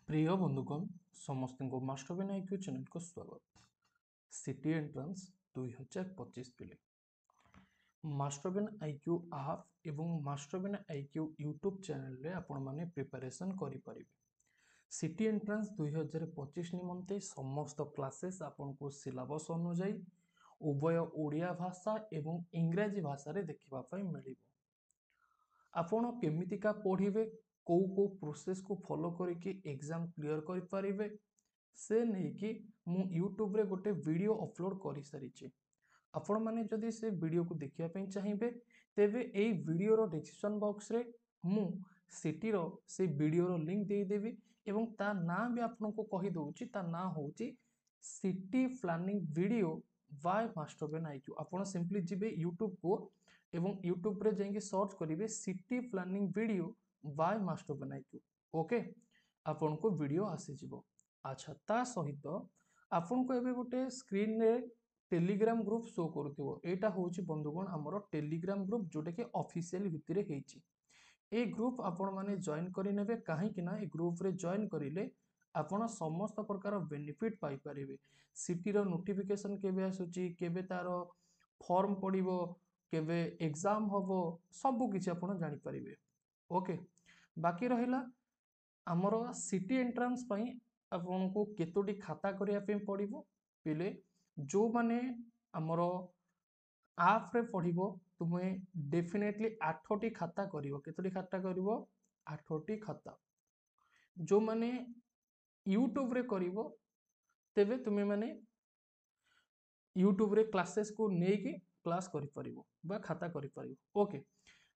प्रिय बंधुगण समस्त को मास्टरबेन आईक्यू चैनल को स्वागत। सिटी एंट्रांस 2025 पिले मास्टरबेन आईक्यू ऐप एवं मास्टरबेन आईक्यू यूट्यूब चैनल रे आपण माने प्रिपरेशन करि परिबे। सिटी एंट्रांस 2025 निमंते समस्त क्लासेस आपण को सिलेबस अनुसार उभय ओडिया भाषा एवं इंग्रजी भाषा रे देखिबा पई मिलिबो। आपण केमितिका पढ़िबे को प्रोसेस को फॉलो करके एग्जाम क्लियर कर पारिबे से नहीं कि मु यूट्यूब रे गोटे वीडियो अपलोड कर सारी आपण माने जदि से वीडियो को देखिया पई चाहिबे तेबे एई वीडियो रो डिस्क्रिप्शन बॉक्स रे मु सिटी रो से वीडियो रो लिंक दे देबी एवं ता नाम भी आपन को कहि दउची ता ना होची सिटी प्लानिंग वीडियो बाय मास्टरबेन आईक्यू। आपण सिंपली जिबे यूट्यूब को एवं यूट्यूब रे जाइए सर्च करेंगे सिटी प्लानिंग वीडियो बाय मास्टरबेन आईक्यू। ओके आपन को वीडियो आसीजिव। अच्छा ता सहित आपन को एबे गोटे स्क्रीन रे टेलीग्राम ग्रुप शो करूथिबो। एटा होची बंधुगण हमरो टेलीग्राम ग्रुप जोटा कि ऑफिशियल भितरे हेची। ए ग्रुप आपण माने जॉइन करि नेबे काहे कि ना ए ग्रुप रे जॉइन करिले आपण समस्त प्रकार बेनिफिट पाई परिबे। सिटी रो नोटिफिकेशन केबे आसुची केबे तारो फॉर्म पड़िबो केबे एग्जाम होबो सब किछि आपण जानि परिबे। ओके बाकी रहिला हमरो सिटी एंट्रेंस पई आपण को केतोटी खाता करिया पे पड़िबो पिले जो माने हमरो आप रे पढ़िबो तुमे डेफिनेटली 8टी खाता करिवो। केतोटी खाता करिवो 8टी खाता जो माने यूट्यूब रे करिवो तेबे तुमे माने यूट्यूब रे क्लासेस को नेकी क्लास करि परिबो बा खाता करि परिबो। ओके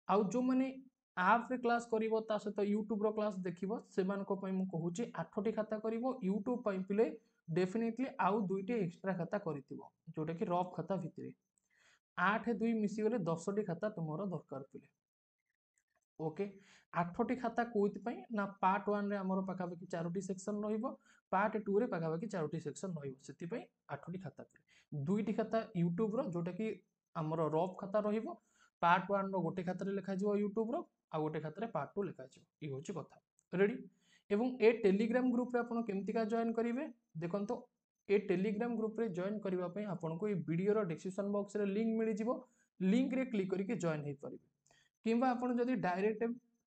आउ जो माने ऐप रे क्लास करिवो ता सहित यूट्यूब रो क्लास देखिवो सेमान को पई मु कहूची 8टी खाता करिवो। यूट्यूब पई पिले डेफिनेटली आउ दुईटी एक्स्ट्रा खाता करितिबो जोटा कि रफ खाता भितरे 8 2 मिसी गले 10टी खाता तुमरो दरकार पिले। ओके 8टी खाता कोइति पई ना पार्ट 1 रे हमरो पाखापाखि 4टी सेक्शन रहिबो पार्ट 2 रे पाखापाखि 4टी सेक्शन रहिबो सेति पई 8टी खाता पिले। दुईटी खाता यूट्यूब रो जोटा कि हमरो रफ खाता रहिबो पार्ट 1 रो गोटे खाता रे लिखा जिवो यूट्यूब रो आ गोटे खाता रे पार्ट 2 लिखा जिवो। ई होची कथा रेडी। एवं ए टेलीग्राम ग्रुप रे आपण केमति का जॉइन करिवे देखंतो ए टेलीग्राम ग्रुप रे जॉइन करबा पई आपण को ए वीडियो रो डिस्क्रिप्शन बॉक्स रे लिंक मिलि जिवो। लिंक रे क्लिक करके जॉइन हे परिबे किंबा आपण जदि डायरेक्ट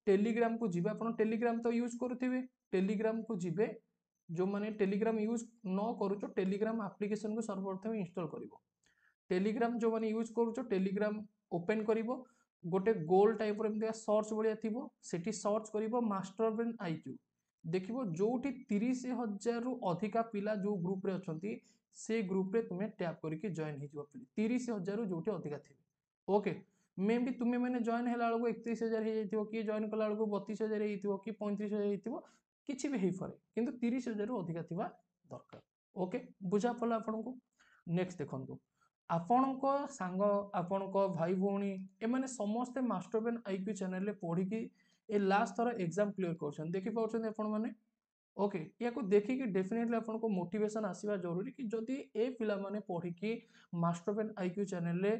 टेलीग्राम को जिबे आपण टेलीग्राम तो यूज करूथिबे टेलीग्राम को जिबे जो माने टेलीग्राम यूज न करूचो टेलीग्राम एप्लीकेशन को सर्वप्रथम इंस्टॉल करिवो। टेलीग्राम जो माने यूज करूचो टेलीग्राम ओपन करिवो गोटे गोल टाइप रो एमतिया सर्च बलिया थिबो सेठी सर्च करिवो मास्टरबेन आईक्यू देखिवो जोठी 30,000 रु अधिका पिला जो ग्रुप रे अछंती से ग्रुप रे तुमे टैप करके जॉइन हे जिवो। 30,000 रु जोठी अधिका थिबे ओके मे भी तुमे माने जॉइन हैला बेलको 31,000 हे जाइथिबो कि जॉइन कला बेलको 32,000 हेइथिबो कि 35,000 हेइथिबो किछि भी हेइ पारे किंतु 30,000 रु अधिका थिबा दरकार। ओके बुझा पला आपन को। नेक्स्ट देखंतु आपण को सांग आपण को भाई भौणी ए माने समस्त मास्टरबेन आईक्यू चैनल रे पढ़ी कि ए लास्ट थरा एग्जाम क्लियर करछन देखि पाउछन आपण माने। ओके या को देखि कि डेफिनेटली आपण को मोटिवेशन आसीबा जरूरी कि जदि ए पिला माने पढ़ी कि मास्टरबेन आईक्यू चैनल रे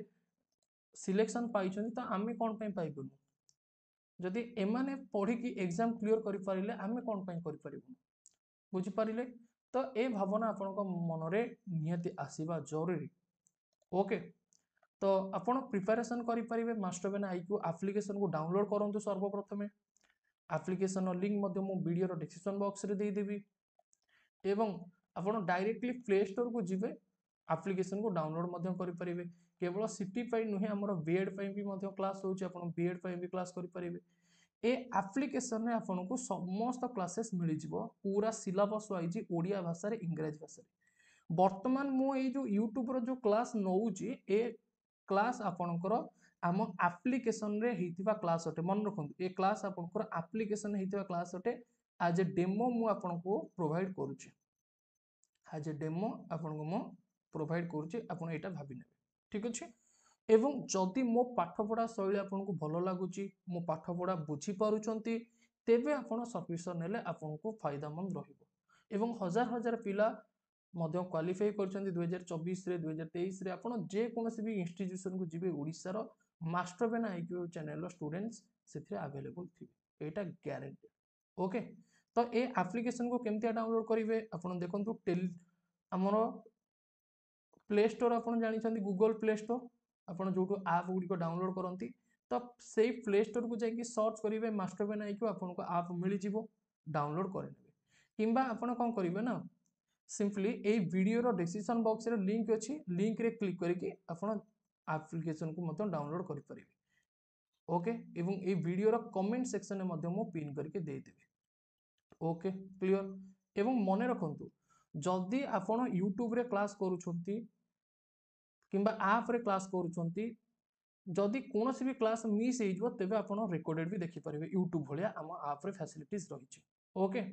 सिलेक्शन पाइछन त आमे कोन पई पाइबनु जदि एमाने पढ़ी कि एग्जाम क्लियर करि पारिले आमे कोन पई करि परिबनु बुझि पारिले तो ए भावना आपण को मन रे नियति आसीबा जरूरी। ओके तो आपण प्रिपरेशन करि परिबे मास्टरबेन आईक्यू एप्लीकेशन को डाउनलोड करंतु सर्वप्रथमे एप्लीकेशन लिंक मध्य मो वीडियो रो डिस्क्रिप्शन बॉक्स रे दे देबी एवं आपण डायरेक्टली प्ले स्टोर को जिबे एप्लीकेशन को डाउनलोड मध्य करि परिबे। केवल सिटी पई नुहे हमरो बीएड पई भी मध्य क्लास होची आपण बीएड पई भी क्लास करि परिबे। ए एप्लीकेशन रे आपण को समस्त क्लासेस मिलि जिवो पूरा सिलेबस वाइज ओडिया भाषा रे इंग्रजी भाषा रे। वर्तमान मो ए जो यूट्यूब रो जो क्लास नउची ए क्लास आपनकर आम एप्लीकेशन रे हेतिबा क्लास अटे मन रखंतु ए क्लास आपनकर एप्लीकेशन हेतिबा क्लास अटे एज ए डेमो मु आपनको प्रोवाइड करूची एज ए डेमो आपनको मो प्रोवाइड करूची आपण एटा भाबी नेबे ठीक अछि। एवं जदि मो पाठपढ़ा शैली आपनको भलो लागुची मो पाठपढ़ा बुझी पारुचंती तेबे आपण सब्सक्रिप्शन नेले आपनको फायदामंद रहिबो। एवं हजार हजार पिला मध्य क्वालिफाई करछंती 2024 रे 2023 रे आपण जे कोनोसी भी इंस्टीट्यूशन को जिबे ओडिसा रो मास्टरबेन आईक्यू चैनल रो स्टूडेंट्स सेथरे अवेलेबल थिबे एटा गारंटी। ओके तो ए एप्लिकेशन को केमती डाउनलोड करेंगे आपन देखो आमर प्ले स्टोर आप जानते गूगल प्ले स्टोर आपड़ जो आप गुड़िक डाउनलोड करती तो से प्ले स्टोर को जाकि सर्च करेंगे मास्टरपेन आईक्यू आपको आप मिल डाउनलोड करेंगे किंबा आपन कौन करेंगे ना सिंपली ए वीडियो डिस्क्रिप्शन बॉक्स रे लिंक अच्छी लिंक रे क्लिक करके आपन एप्लिकेशन को मतलब डाउनलोड कर पारे ओके एवं ए वीडियो कमेंट सेक्शन में मध्य मु पिन करके दे देबी ओके क्लियर एवं मने रखंतु जदि आपण यूट्यूब रे क्लास करूछंती किंबा ऐप रे क्लास करूछंती जदि कोनोसी भी क्लास मिस हे जबो तबे आपण रिकॉर्डेड भी देखि परिबे यूट्यूब भलिया हम ऐप रे फैसिलिटीज रहिछि ओके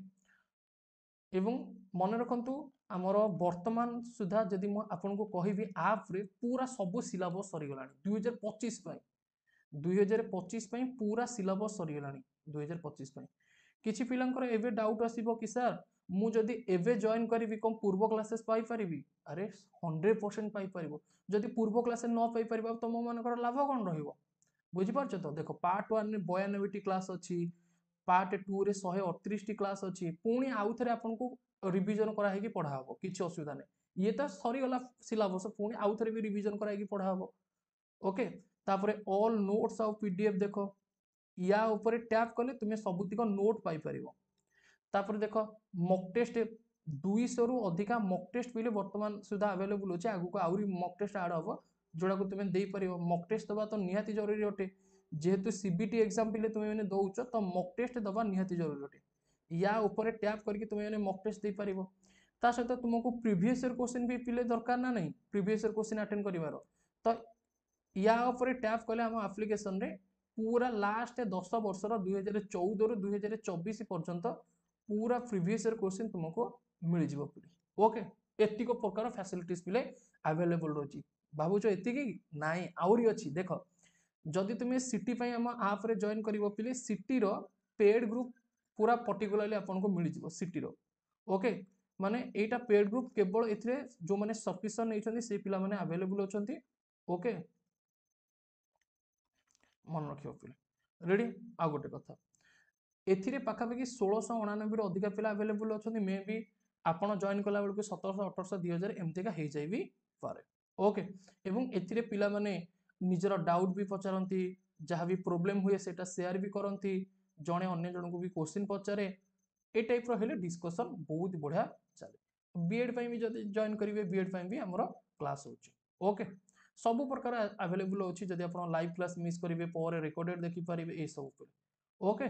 एवं मन रखंतु आमर वर्तमान सुधा जदि मु आपन को कहिबी ऐप रे पूरा सब सिलेबस सरी गलानी 2025 पई 2025 पई पूरा सिलेबस सरी गलानी 2025 पई किछि पिलांकर एबे डाउट आसीबो कि सर मु जदि एबे जॉइन करिवि कम पूर्व क्लासेस पाई परिबि अरे 100% पाई परिबो जदि पूर्व क्लास न पाई परिबो त मो मानकर लाभ कोन रहिबो बुझि पारछ तो देखो पार्ट 1 रे 92 टी क्लास अछि पार्ट 2 रे 138 टी क्लास अछि पुणी आउ थरे आपन को रिवीजन करा हेकी पढा हबो किछि असुविधा नै ये तो सरी गला सिलेबस पुणी आउ थरे भी रिवीजन करा हेकी पढा हबो ओके तापरे ऑल नोट्स ऑफ पीडीएफ देखो या ऊपर टैप कले तुमे सबुतिक नोट पाई परिबो तापर देखो मॉक टेस्ट 200 रु अधिका मॉक टेस्ट पहिले वर्तमान सुधा अवेलेबल अछि आगु को आउरी मॉक टेस्ट ऐड हबो जोड़ा को तुमे देई परिबो मॉक टेस्ट दबा तो निहाती जरूरी होटे जेहेतु सीबीटी एग्जाम पिले तुमे माने दउछ तो मॉक टेस्ट दबा निहाती जरूरी होटे या ऊपर टैप करके तुमे माने मॉक टेस्ट देई परिबो ता सहित तुमको प्रीवियस ईयर क्वेश्चन भी पिले दरकार ना नहीं प्रीवियस ईयर क्वेश्चन अटेंड करिवार तो या ऊपर टैप कले हम एप्लिकेशन रे पूरा लास्ट 10 वर्ष 2014 रु 2024 पर्यंत पूरा प्रीवियस ईयर क्वेश्चन तुमको मिल जिवो ओके एतिको प्रकार फैसिलिटीज पिले अवेलेबल रोची भाबुचो एतिकी नाही आउरी अछि देखो जदि तुमे सिटी पई हम ऐप रे जॉइन करिवो पिले सिटी रो पेड ग्रुप पूरा पर्टिकुलरली आपन को मिल जिवो सिटी रो ओके माने एटा पेड ग्रुप केवल एथरे जो माने सब्सक्रिप्शन नै छथि से पिला माने अवेलेबल होचंती ओके मन रखियो पिले रेडी आ गोटे कथा एथिरे पाखापाखि 1699 अधिका पिला अवेलेबल अछंती मे भी आपण जॉइन कला बेलको 1700 1800 2000 एमतीका हे जाई भी पारे ओके एवं एथिरे पिला माने निजर डाउट भी पचारंती जहाँ भी प्रॉब्लम हुए सेटा शेयर भी करंती जणे अन्य जण को भी क्वेश्चन पचारे ए टाइप रो हेले डिस्कशन बहुत बढ़िया चले बीएड पई भी जदि जॉइन करिवे बीएड पई भी हमरो क्लास होची ओके सब प्रकार अवेलेबल अछि जदि आपण लाइव क्लास मिस करिवे पर रिकॉर्डेड देखि परिवे ए सब पर ओके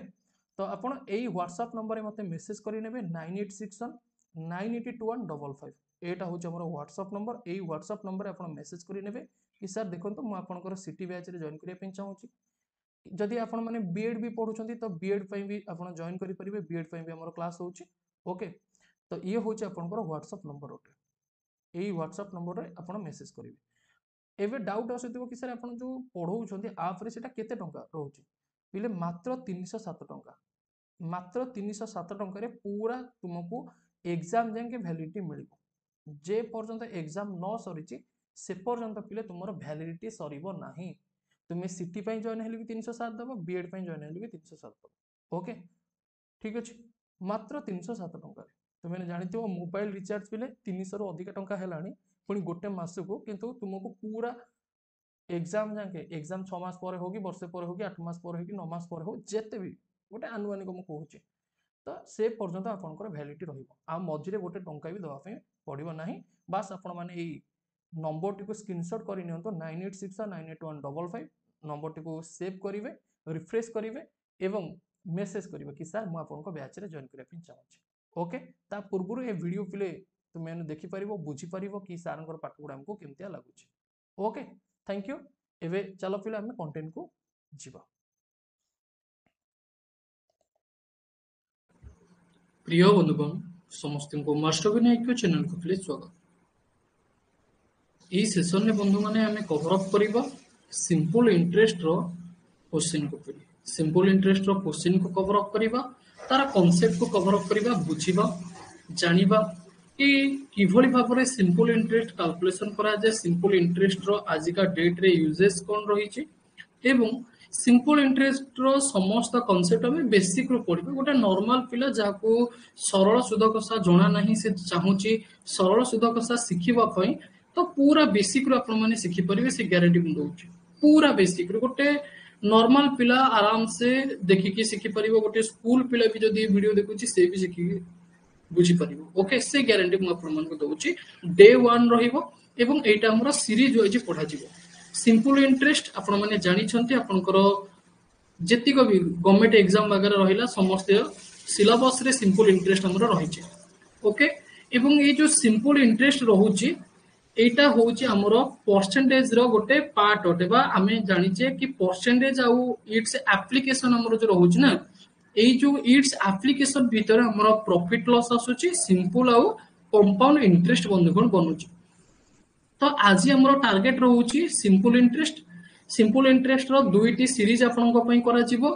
तो आपण एई व्हाट्सएप नंबर रे मते मेसेज करि नेबे 9861 982155 एटा होचे हमर व्हाट्सएप नंबर एई व्हाट्सएप नंबर रे आपण मेसेज करि नेबे कि सर देखंतु मु आपनकर सिटी बैच रे जॉइन करिया पे चाहूची जदि आपण माने बीएड भी पढुछंती तो बीएड पई भी आपण जॉइन करि परिबे बीएड पई भी हमर क्लास होची ओके तो ये होचे आपनकर व्हाट्सएप नंबर ओटे एई व्हाट्सएप नंबर रे आपण मेसेज करिवे एबे डाउट आसुथिबो कि सर आपण जो पढौछंती ऐप रे सेटा केते टंका रहउची पिले मात्र 307 टंका मात्र 307 टंका रे पूरा तुमको एग्जाम जाके वैलिडिटी मिलिबो जे पर्यंत एग्जाम न सरीची से पर्यंत पिले तुमरो वैलिडिटी सरीबो नाही तुमे सिटी पई जॉइन हेले भी 307 दबो बीएड पई जॉइन हेले भी 307 दबो ओके ठीक अछि मात्र 307 टंका रे तुमे जानिथिबो मोबाइल रिचार्ज पिले 300 रु अधिक टंका हेलानी पुनी गोटे मास को किंतु तुमको पूरा एग्जाम जाके एग्जाम 6 मास पर हो कि वर्षे पर हो कि 8 मास पर हो कि 9 मास पर हो जेते भी गोटे आनुमानिक मु कहूची तो से पर्यंत आपनकर वैलिडिटी रहिबो आ मझिरे गोटे टंका भी दवा पे पड़िबो नाही बस आपण माने एई नंबर टी को स्क्रीनशॉट करि नियंतो 9861982155 नंबर टी को सेव करिवे रिफ्रेश करिवे एवं मेसेज करिवे कि सर मु आपनको बैच रे जॉइन करिया पे चाहूची ओके ता पूर्वरु ए वीडियो पिले तुमे देखि परिबो बुझी परिबो कि सारंकर पाठ गुडा हमको केमतिया लागुची ओके थैंक यू एवे चलो पिले हम कंटेंट को जीवा प्रिय बंधुगण समस्त को मास्टर विनायक चैनल को प्लीज स्वागत ई सेशन रे बंधु माने हमें कवर अप करिबा सिंपल इंटरेस्ट रो क्वेश्चन को पड़ी सिंपल इंटरेस्ट रो क्वेश्चन को कवर अप करिबा तार कांसेप्ट को कवर अप करिबा बुझिबा जानिबा कि किभली भाबरे सिंपल इंटरेस्ट कैलकुलेशन करा जाय सिंपल इंटरेस्ट रो आजिका डेट रे यूजेस कोन रही छि एवं सिंपल इंटरेस्ट रो समस्त कॉन्सेप्ट हमें बेसिक रो पढ़िबा गोटे नॉर्मल पिला जाको सरल सुध कषा जणा नाही से चाहूची सरल सुध कषा शिखिबा पई तो पूरा बेसिक रो आपण माने शिखि परिबे से गारंटी मु दउची पूरा बेसिक रो गोटे नॉर्मल पिला आराम से देखिकी शिखि परिबो गोटे स्कूल पिला भी जदी वीडियो देखुची से भी शिखि बुझी परिबो ओके से गारंटी मु आपण मानको दउची डे 1 रहिबो एवं एटा हमर सीरीज वाइज पढ़ा जिवो सिंपल इंटरेस्ट आपण माने जानि छंती आपनकर जेतिक भी गवर्नमेंट एग्जाम वगैरह रहिला समस्त सिलेबस रे सिंपल इंटरेस्ट हमर रहिचे ओके एवं ए जो सिंपल इंटरेस्ट रहुची एटा होची हमर परसेंटेज रो गोटे पार्ट अटे बा हमें जानिचे कि परसेंटेज आउ इट्स एप्लीकेशन हमर जो रहुची ना ए जो इट्स एप्लीकेशन भीतर हमर प्रॉफिट लॉस आसुची सिंपल आउ कंपाउंड इंटरेस्ट बंधुगण बनुची तो आज हमर टार्गेट रहउची सिंपल इंटरेस्ट रो दुईटी सीरीज आपन को पई करा जिवो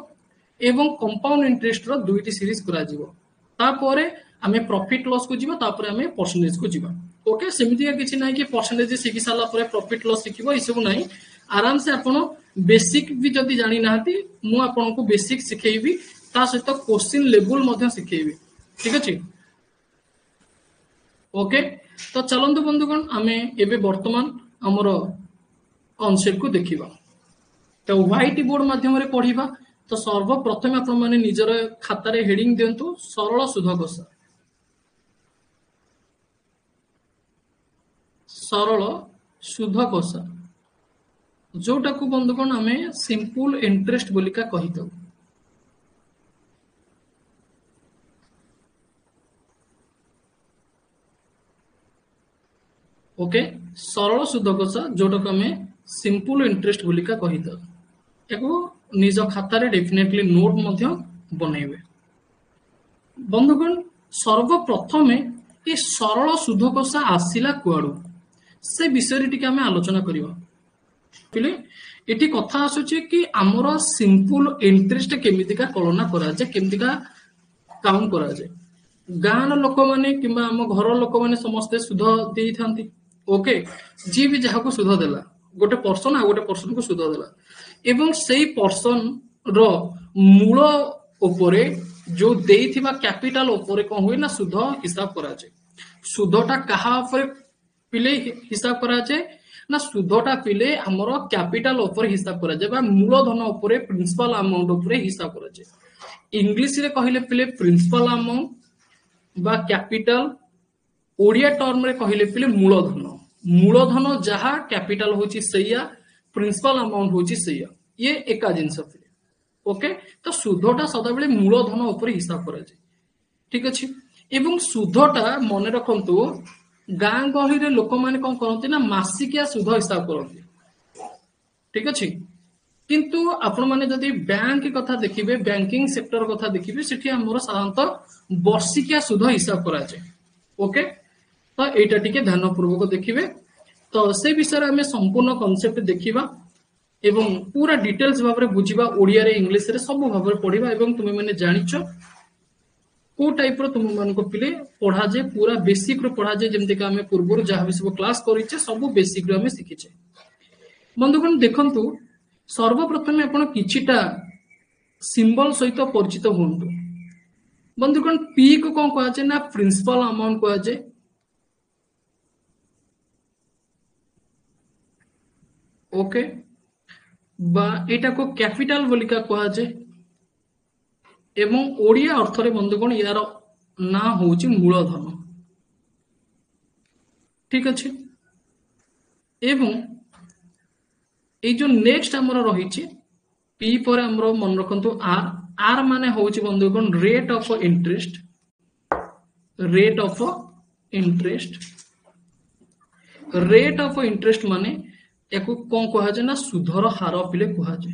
एवं कंपाउंड इंटरेस्ट रो दुईटी सीरीज करा जिवो तापरे हमें प्रॉफिट लॉस को जिवो तापरे हमें परसेंटेज को जिवो ओके सेमिति किछि नाही कि परसेंटेज सिखि साला परे प्रॉफिट लॉस सिखिबो ई सब नाही आराम से आपन बेसिक भी जदी जानि नाहती मु आपन को बेसिक सिखेइबी ता सहित क्वेश्चन लेवल मध्ये सिखेइबी ठीक अछि ओके तो चलंतु बंधुगण आमे एबे वर्तमान हमर कॉन्सेप्ट को देखिबा तो व्हाइट बोर्ड माध्यम रे पढिबा तो सर्वप्रथम आपण माने निजर खाता रे हेडिंग दियंतु सरल सुध कषा सरल सुध कषा जोटा को बंधुगण आमे सिंपल इंटरेस्ट बोलिका कहितौ ओके सरल सुध कषा जोटा को आमे सिंपल इंटरेस्ट बोलिका कहितौ एको निज खाता रे डेफिनेटली नोट मध्य बनेबे बंधुगण सर्वप्रथम ए सरल सुध कषा आसिला कुआडू से विषय टिके आमे आलोचना करिवा पिले एटी कथा आसुची कि हमर सिंपल इंटरेस्ट केमितिका कल्पना करा जे केमितिका काउंट करा जे गान लोक माने किबा हम घर लोक माने समस्त सुध देई थांती ओके जी भी जहाको सुध देला गोटे पर्सन आ गोटे पर्सन को सुध देला एवं सेई पर्सन रो मूल ऊपरे जो देइथिबा कैपिटल ऊपरे कोन होई ना सुध हिसाब करा जे सुधटा कहा ऊपरे पिले हिसाब करा जे ना सुधटा पिले हमर कैपिटल ऊपर हिसाब करा जे बा मूलधन ऊपरे प्रिंसिपल अमाउंट ऊपरे हिसाब करा जे इंग्लिश रे कहिले पिले प्रिंसिपल अमाउंट बा कैपिटल ओडिया टर्म रे कहिले पिले मूलधन जहा कैपिटल होची सैया प्रिंसिपल अमाउंट होची सैया ये एका जिंस पिले ओके तो सुधटा सदा बेले मूलधन ऊपर हिसाब करा जे ठीक अछि एवं सुधटा मने रखंतु गाँ गहली रे लोक माने कोन करंती ना मासिकिया सुध हिसाब करंती ठीक अछि किंतु आपण माने जदी बैंक कथा देखिबे बैंकिंग सेक्टर कथा देखिबे सेठी हमर साधारणतः वर्षिकिया सुध हिसाब करा जाय ओके तो एटा टिके ध्यान पूर्वक देखिबे तो से विषय रे हमें संपूर्ण कांसेप्ट देखिबा एवं पूरा डिटेल्स भाबरे बुझिबा ओडिया रे इंग्लिश रे सब भाबरे पढिबा एवं तुमे माने जानिचो को टाइप रो तुम मान को पिले पढ़ा जे पूरा बेसिक रो पढ़ा जे जेमते का हमें पूर्व जहां भी सब क्लास करिचे सब बेसिक रो हमें सिखिचे बंधुगण देखंतु सर्वप्रथम आपण किछिटा सिंबल सहित परिचित होंतु बंधुगण पी को कोन कहा जे ना प्रिंसिपल अमाउंट कहा जे ओके बा एटा को कैपिटल बोलिका कहा जे एवं ओडिया अर्थ रे बंधुगण यार ना होची मूलधन ठीक अछि एवं ए जो नेक्स्ट हमर रहिछि पी पर हमर मन रखंतु आर आर माने होची बंधुगण रेट ऑफ इंटरेस्ट माने एको कोन कहा जे ना सुधर हार पिले कहा जे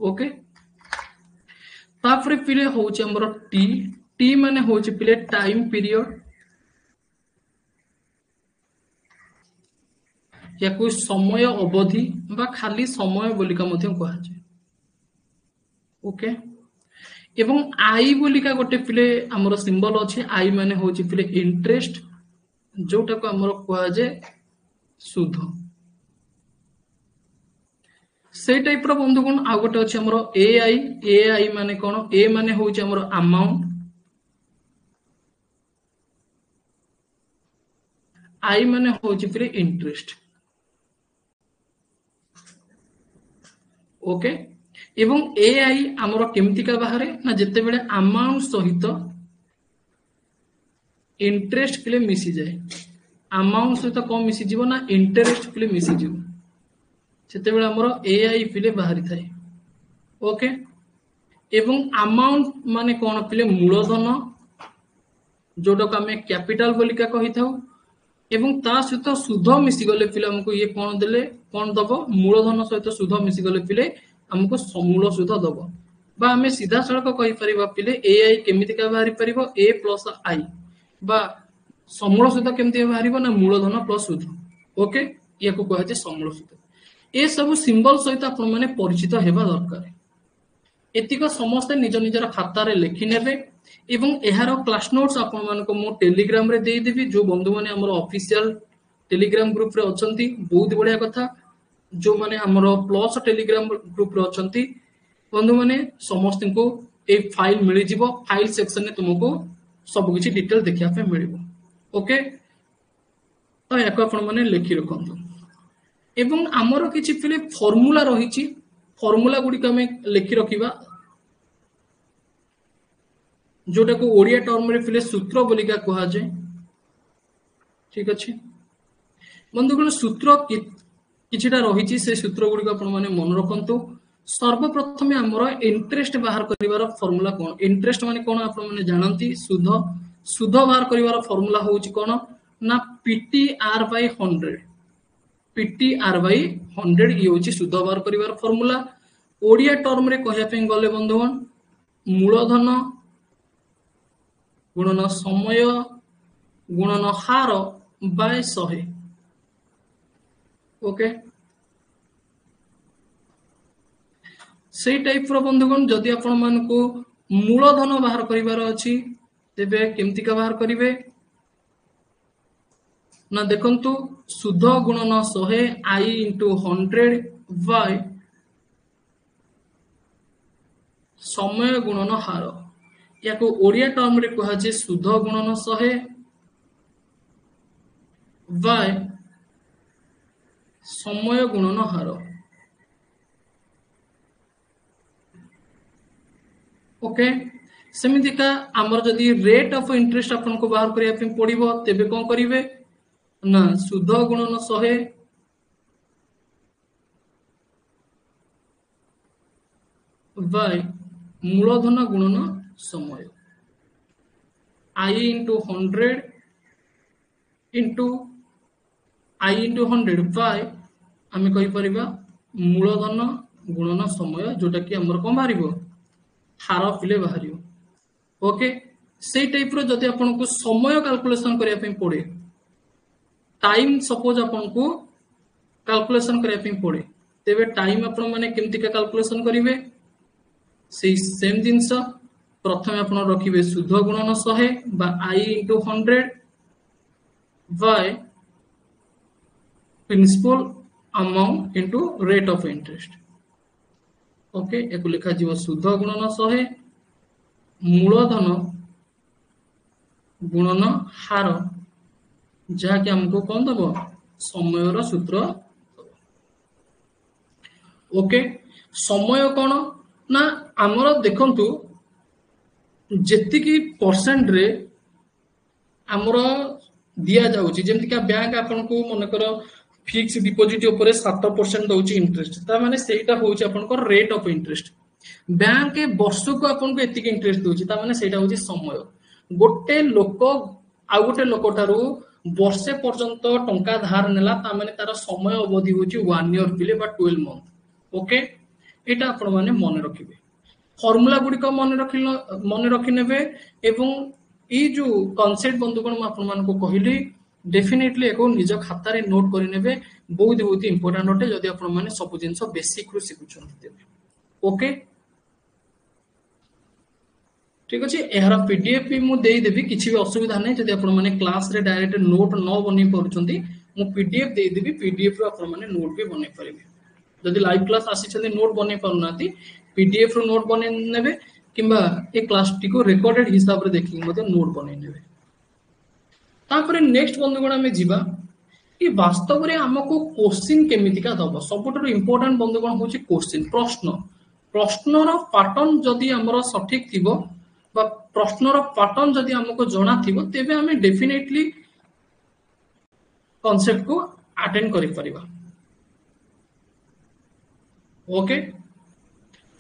ओके तापरे पिले होची हमर टी टी माने होची पिले टाइम पीरियड या कोई समय अवधि बा खाली समय बोलिका मध्य कहा जे ओके एवं आई बोलिका गोटे पिले हमर सिंबल अछि आई माने होची पिले इंटरेस्ट जोटा को हमर कहा जे सुध से टाइप रो बंधुगण आ गोटे अछि हमरो एआई माने कोन ए माने होउछि हमरो अमाउंट आई माने होउछि फिर इंटरेस्ट ओके एवं एआई हमरो केमति का बाहरे ना जते बेले अमाउंट सहित इंटरेस्ट के लिए मिसी जाए अमाउंट सहित कम मिसी जीवो ना इंटरेस्ट के लिए मिसी जीवो सेते बेले हमरो एआई फिले बाहरी थाए ओके एवं अमाउंट माने कोन फिले मूलधन जोडो का में कैपिटल बोलिका कहि थाउ एवं ता सहित सुध मिसी गले फिले हमको ये कोन देले कोन दबो मूलधन सहित सुध मिसी गले फिले हमको समूल सुध दबो बा हमें सीधा सड़क कहि परिबा फिले एआई केमिति का बाहरी परिबो ए प्लस आई बा समूल सुध केमिति बाहरिबो ना मूलधन प्लस सुध ओके याको कहै छै समूल सुध ए सब सिंबल सहित आपण माने परिचित हेबा दरकार एतिक समस्त निज निजर खाता रे लिखि नेबे एवं एहारो क्लास नोट्स आपण मानको मो टेलीग्राम रे देई देबी जो बंधु माने हमर ऑफिशियल टेलीग्राम ग्रुप रे अछंती बहुत बढ़िया कथा जो माने हमर प्लस टेलीग्राम ग्रुप रे अछंती बंधु माने समस्त को ए फाइल मिलि जिवो फाइल सेक्शन ने तुमको सब किछि डिटेल देखिया पे मिलिबो ओके तो याको आपण माने लिखि रखंतु एवं हमर किछि फिले फार्मूला रहिछि फार्मूला गुडी कमे लिखि रखिबा जोटा को ओडिया टर्म रे फिले सूत्र बोलिका कहा जाय ठीक अछि बंधुगण सूत्र किछिटा रहिछि से सूत्र गुडी को आपण माने मन रखंतु सर्वप्रथमे हमर इंटरेस्ट बाहर करिवार फार्मूला कोन इंटरेस्ट माने कोन आपण माने जानंती सुध सुध बाहर करिवार फार्मूला होउछि कोन ना पीटीआर बाय 100 पीटीआर बाय 100 ये होउछि सुध बाहर करिवार फार्मूला ओडिया टर्म रे कहया पे गले बंधुगण मूलधन गुणन समय गुणन हार बाय 100 ओके से टाइप रो बंधुगण जदि आपण मानको मूलधन बाहर करिवार अछि तेबे केमति का बाहर करिवे ना देखंतु सुध गुणन 100 आई इंटू 100 बाय समय गुणन हार याको ओडिया टर्म रे कहा जे सुध गुणन 100 बाय समय गुणन हार ओके सेमिति का हमर जदी रेट ऑफ इंटरेस्ट आपन को बाहर करिया पे पड़िबो तेबे कोन करिवे ना सुध गुणन 100 बाय मूलधन गुणन समय आई इंटू 100 इंटू आई इंटू 100 बाय आमे कहि परिबा मूलधन गुणन समय जोटा कि हमर कोन बाहरिबो हार फिले बाहरियो ओके से टाइप रो जदि आपन को समय कैलकुलेशन करिया पे पड़े टाइम सपोज आपन को कैलकुलेशन करिया पे पड़े तेबे टाइम आपन माने केमति का कैलकुलेशन करिवे से सेम जिंस प्रथमे आपन रखिबे सुध गुणन 100 बा I into 100 by principal amount into rate of interest okay एको लिखा जीव सुध गुणन 100 मूलधन गुणन हार जहा कि हमको कौन दबो समय रो सूत्र ओके समय कौन ना हमर देखंतु जेतिकी परसेंट रे हमर दिया जाउची जेमति का बैंक आपन को मन करो फिक्स डिपॉजिट ऊपर 7% दउची इंटरेस्ट ता माने सेटा होउची आपन को रेट ऑफ इंटरेस्ट बैंक के वर्ष को आपन को एतिक इंटरेस्ट दउची ता माने सेटा होउची समय गोटे लोक आ गोटे लोकटारू वर्षे पर्यंत टंका धार नेला ता माने तार समय अवधि होउची 1 ईयर पिले बा 12 मंथ ओके एटा आपन माने मन रखिबे फार्मूला गुडी को मन रखि नेबे एवं ई जो कांसेप्ट बंधुगण म आपन मान को कहिली डेफिनेटली एको निज खाता रे नोट करि नेबे बहुत इंपोर्टेंट होते जदि आपन माने सब जिंस बेसिक रु सिखुछन देबे ओके ठीक अछि एहरा पीडीएफ भी मु देई देबी किछि भी असुविधा नै जदि आपन माने क्लास रे डायरेक्ट नोट न बनि परुचंती मु पीडीएफ देई देबी पीडीएफ रु आपन माने नोट भी बनै परिबे जदि लाइव क्लास आसी नोट बनै पारना पीडीएफ रो नोट बनै नेबे किंबा ए क्लास टी को रिकॉर्डेड हिसाब रे देखि मते नोट बनै नेबे। तापरे नेक्स्ट बंधुगण आमे जिबा कि वास्तव रे हमको क्वेश्चन केमितिका दबो सबुठारु इंपोर्टेंट बंधुगण होची क्वेश्चन प्रश्न प्रश्नर पैटर्न जदि हमर सठिक थिबो बा प्रश्नर पैटर्न जदि हमको जଣା थिबो तेबे हमें डेफिनेटली कॉन्सेप्ट को अटेंड करि परिबा। ओके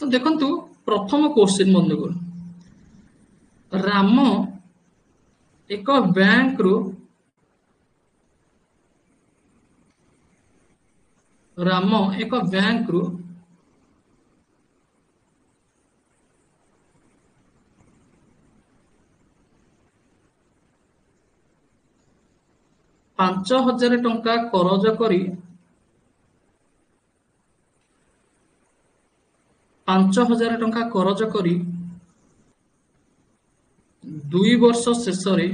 तो देखंतु प्रथम क्वेश्चन बंधुगण राम एक बैंक रो राम एक बैंक रू 5,000 टंका करज करी 5,000 टंका करज करी 2 वर्ष शेष रे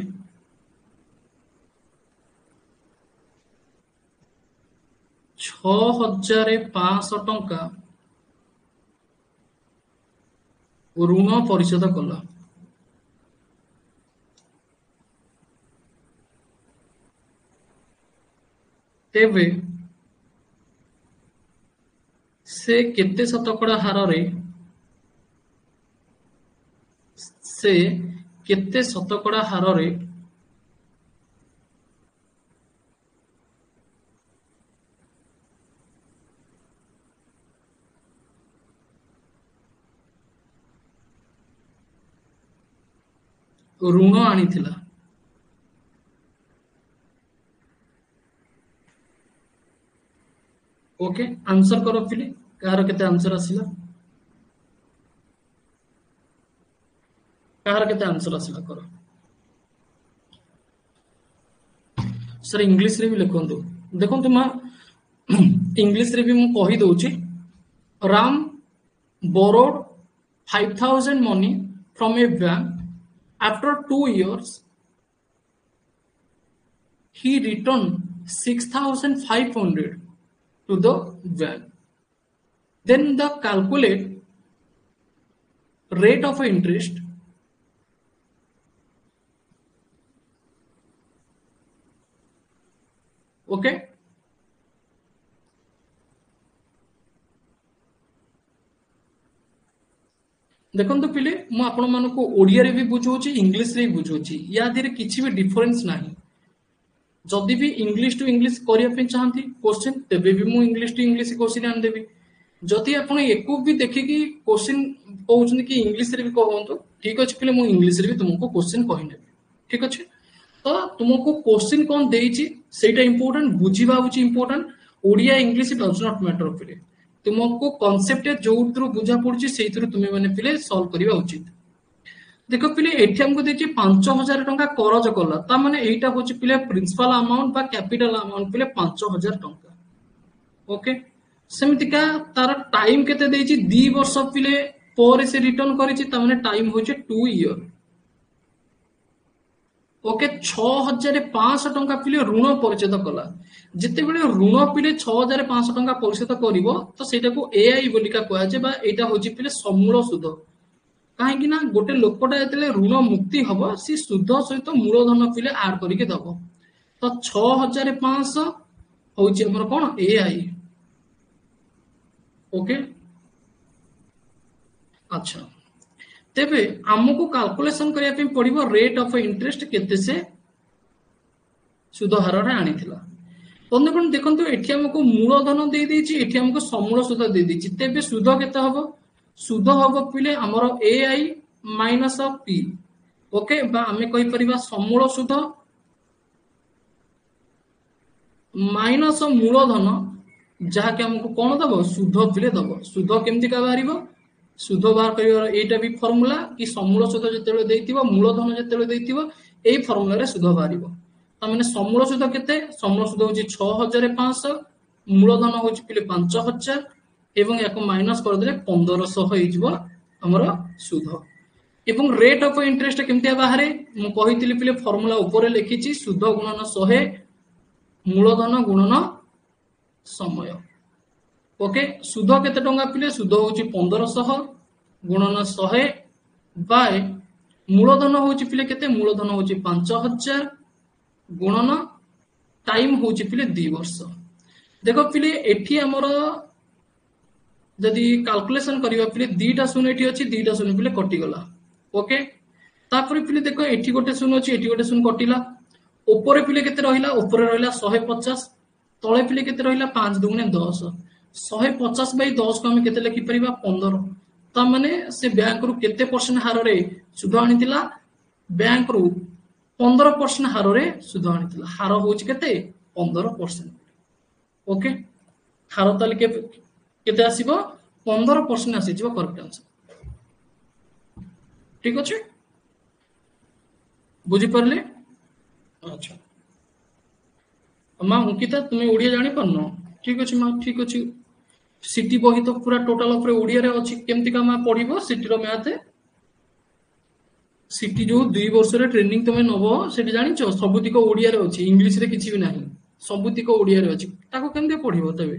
6,500 टंका ऋण परिशोध कला। तेबे से केते शतकड़ा हार रे से केते शतकड़ा हार रे ऋण आनीथिला। ओके आंसर करो फिले कहार केते आंसर आसिला कहार केते आंसर आसिला करो सर इंग्लिश रे भी लिखंतु देखंतु मा इंग्लिश रे भी मु कहि दोची Ram borrowed 5,000 money from a bank after 2 years he returned 6,500 to the bank. Then the calculate rate of interest okay देखो पिले मु आपण मानको ओडिया रे भी बुझौची इंग्लिश रे भी बुझौची या धीरे किछि भी डिफरेंस नाही जदि भी इंग्लिश टू इंग्लिश करिया पे चाहंती क्वेश्चन तेबे भी मु इंग्लिश टू इंग्लिश क्वेश्चन आन देबी जदि आपण एको भी देखि कि क्वेश्चन कहउछन कि इंग्लिश रे भी कहंतु ठीक अछि पिले मु इंग्लिश रे भी तुमको क्वेश्चन कहि नेबी ठीक अछि तो तुमको क्वेश्चन कोन देइची सेटा इंपोर्टेंट बुझिबा होची important Odia English does not matter पिले तुमको कांसेप्ट जोउत्रु बुझा पड़ची सेइत्रु तुमे माने पिले सॉल्व करिवा उचित। देखो पिले एठी हमको देछि 5,000 टंका करज कला ता माने एटा होछि पिले प्रिंसिपल अमाउंट बा कैपिटल अमाउंट पिले 5,000 टंका ओके सेमितिका तार टाइम केते देछि 2 वर्ष पिले पर से रिटर्न करिछि ता माने टाइम होछि 2 इयर ओके 6,500 टंका पिले ऋण परिशोध कला जिते बेले ऋण पिले 6,500 टंका परिशोध करिवो तो सेटा को एआई बोलिका कहै जे बा एटा होछि पिले समूल सुध काहेकि ना गोटे लोकटा जतले ऋण मुक्ति हबो सी सुध सहित मूलधन पिले ऐड करिके दबो तो 6,500 होछि हमर कोन एआई ओके अच्छा तेबे हमको कैलकुलेशन करिया पे पड़िबो रेट ऑफ इंटरेस्ट केते से सुध हार रे आनीथिला बंधुगण देखंतु एठी हमको मूलधन दे देछि एठी हमको समूल सुध दे देछि तेबे सुध केते हबो सुध हबो पिले हमरो एआई माइनस पी ओके बा हमें कहि परिबा समूल सुध माइनस मूलधन जहा के हमको कोन दबो सुध पिले दबो सुध केमति का बारिबो सुध बाहर करिवार एटा भी फार्मूला कि समूल सुध जतेले देइतिबो मूलधन जतेले देइतिबो एई फार्मूला रे सुध बारिबो ता माने समूल सुध केते समूल सुध होची 6,500 मूलधन होची पिले 5,000 एवं याको माइनस कर देले 1,500 होई जिवो हमर सुध एवं रेट ऑफ इंटरेस्ट केमति बाहरे मु कहितली पिले फार्मूला ऊपर लिखिची सुध गुणन 100 मूलधन गुणन समय ओके सुध केते टंका पिले सुध होची 1500 गुणन 100 बाय मूलधन होची पिले केते मूलधन होची 5000 गुणन टाइम होची पिले 2 वर्ष देखो पिले एठी हमर जदि कैलकुलेशन करिवा पिले दीटा शून्य एठी अछि दीटा शून्य पिले कटि गला ओके तापर पिले देखो एठी गोटे शून्य अछि एठी गोटे शून्य कटिला ऊपर पिले केते रहिला ऊपर रहिला 150 तळे पिले केते रहिला 5 दुगुणे 10 150 बाई 10 को हम केते लिखि परिबा 15 ता माने से बैंक रु केते परसेंट हार रे सुध आनितिला बैंक रु 15% हार रे सुध आनितिला हार होची केते 15% ओके हार ताले केते आसीबो 15% आसी जिवो करेक्ट आंसर ठीक अछि बुझी परले अच्छा माँ अंकिता तुम्हें ओडिया जानी पारनो ठीक अछि माँ ठीक अछि सिटी बही तो पूरा टोटल ऊपर ओडिया रे अछि केमति का माँ पढिबो सिटी रो मैथ सिटी जो 2 वर्ष रे ट्रेनिंग तमे नबो सेठी जानिछो सबुतिक ओडिया रे अछि इंग्लिश रे किछि भी नाही सबुतिक ओडिया रे अछि ताको केमते पढिबो तबे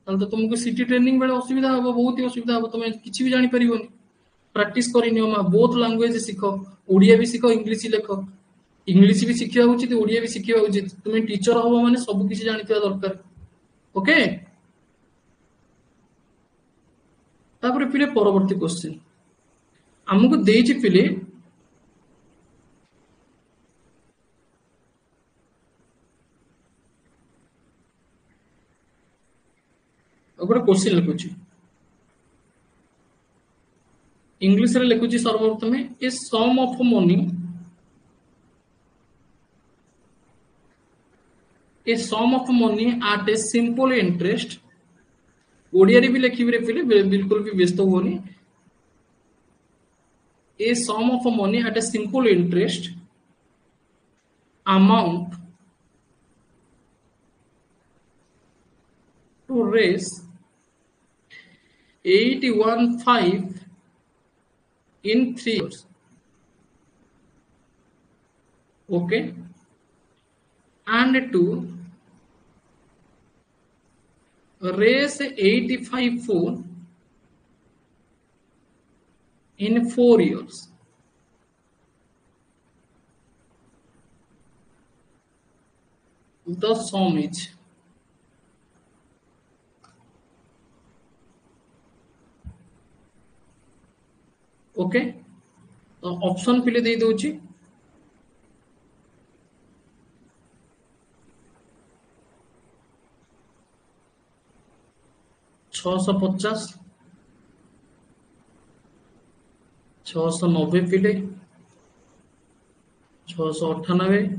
ताल तो तुमको सिटी ट्रेनिंग बेले असुविधा हबो बहुत ही असुविधा हबो तमे किछि भी जानि परिबोनी प्रैक्टिस करी नियो माँ बोथ लैंग्वेज सिखो ओडिया भी सिखो इंग्लिश लिखो इंग्लिश भी शिखिबा उचित ओडिया भी शिखिबा उचित तुम टीचर हबो माने सब किछि जानिथिबा दरकार ओके तापर पिले परवर्ती क्वेश्चन हमको देइछि पिले गोटे क्वेश्चन लिखुछि इंग्लिश रे लिखुछि सर्वप्रथमे a sum of money a sum of money at a simple interest Odia रे भी लिखिबे रे पिले बिल्कुल भी व्यस्त होनी a sum of money at a simple interest amount to raise 815 in 3 years okay and to raise 85 in 4 years the sum is okay तो option पिले दे दोची 650 690 पिले 698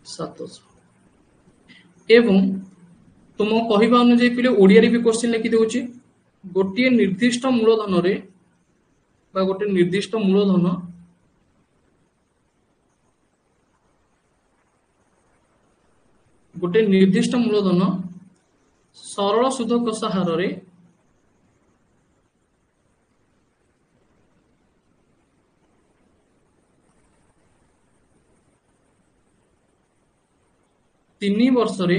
700 एवं तुम कहवा अनुଯାयी पिले ओडिया रे भी क्वेश्चन लिखि देउची गोटे निर्दिष्ट मूलधन रे बा गोटे निर्दिष्ट मूलधन गोटे निर्दिष्ट मूलधन सरल सुधक हार रे 3 वर्ष रे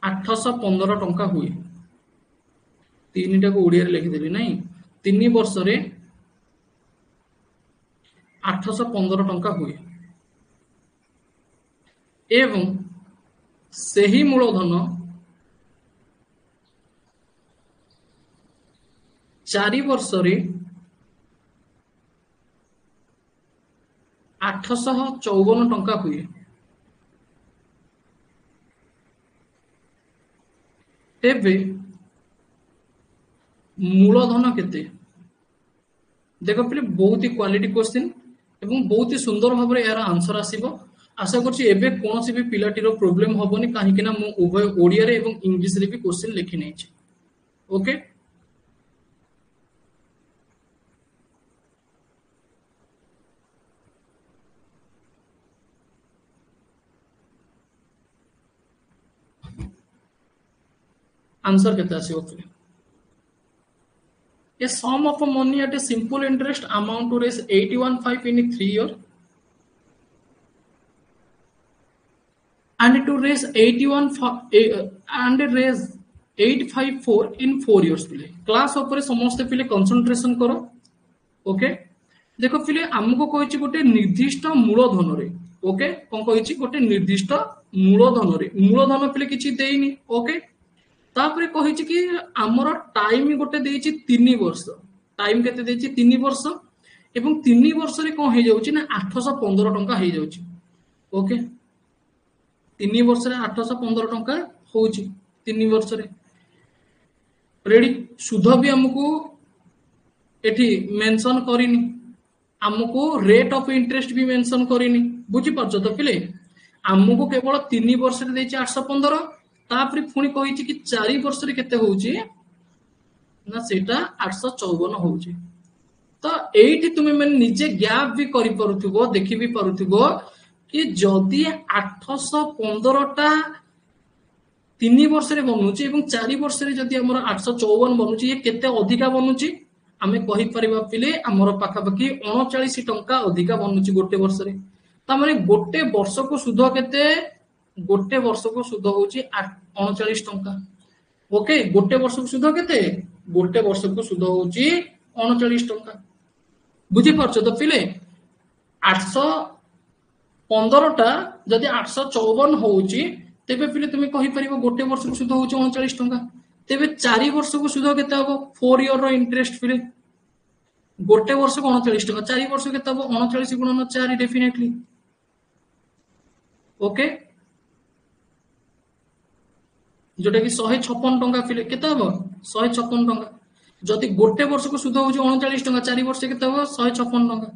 815 टंका हुए 3 टा को ओडिया रे लिखि देली नहीं 3 वर्ष रे 815 टंका हुए एवं सही मूलधन 4 वर्ष रे 854 टंका हुए तेबे मूलधन केते देखो पिले बहुत ही क्वालिटी क्वेश्चन एवं बहुत ही सुंदर भाव में यार आंसर आसीबो आशा करछि एबे कोनोसी भी पिलाटीरो प्रॉब्लम होबोनी काहे कि ना मु उभय ओडिया रे एवं इंग्लिश रे भी क्वेश्चन लिखि नै छी ओके आंसर केते आसीबो पिले A sum of money at a simple interest amount to raise 815 in 3 years and to raise 854 in 4 years पिले क्लास ऊपर समस्त पिले कंसंट्रेशन करो ओके देखो पिले हमको कहिछि गोटे निर्दिष्ट मूलधन रे ओके कोन कहिछि गोटे निर्दिष्ट मूलधन पिले किछि देइनी ओके तापरे कहिछि कि हमर टाइम गोटे देइछि 3 वर्ष टाइम केते देइछि 3 वर्ष एवं 3 वर्ष रे कोन हे जाउछि ना 815 टंका हे जाउछि ओके 3 वर्ष रे 815 टंका होउछि 3 वर्ष रे रेडी सुध भी हमको एठी मेंशन करिनी हमको रेट ऑफ इंटरेस्ट भी मेंशन करिनी बुझी परछो तो पिले हमको केवल 3 वर्ष रे देछि 815 तापरे पुणी कहिछि कि 4 वर्ष रे केते होउछि ना सेटा 854 होउछि तो एठी तुमे माने निजे गैप भी करि परुथिबो देखि भी परुथिबो कि जदि 815 टा 3 वर्ष रे बनुछि एवं 4 वर्ष रे जदि हमर 854 बनुछि ये केते अधिका बनुछि आमे कहि परिबा पिले हमर पाखा पाखी 39 टंका अधिका बनुछि गोटे वर्ष रे ता माने गोटे वर्ष को सुध केते गोटे वर्ष को सुध होउछि 39 टंका ओके गोटे वर्ष को सुध केते गोटे वर्ष को सुध होउछि 39 टंका बुझी परछो तो पिले 815 टा जदि 854 होउछि तेबे पिले तुमे कहि परिबो गोटे वर्ष को सुध होउछि 39 टंका तेबे 4 वर्ष को सुध केते हबो 4 इयर रो इंटरेस्ट पिले गोटे वर्ष को 39 टंका 4 वर्ष केते हबो 39 गुणन 4 डेफिनेटली ओके जोटा कि 156 टंका पिले केते हबो 156 टंका जदि गोटे वर्ष को सुध होउछि 39 टंका 4 वर्ष केते हबो 156 टंका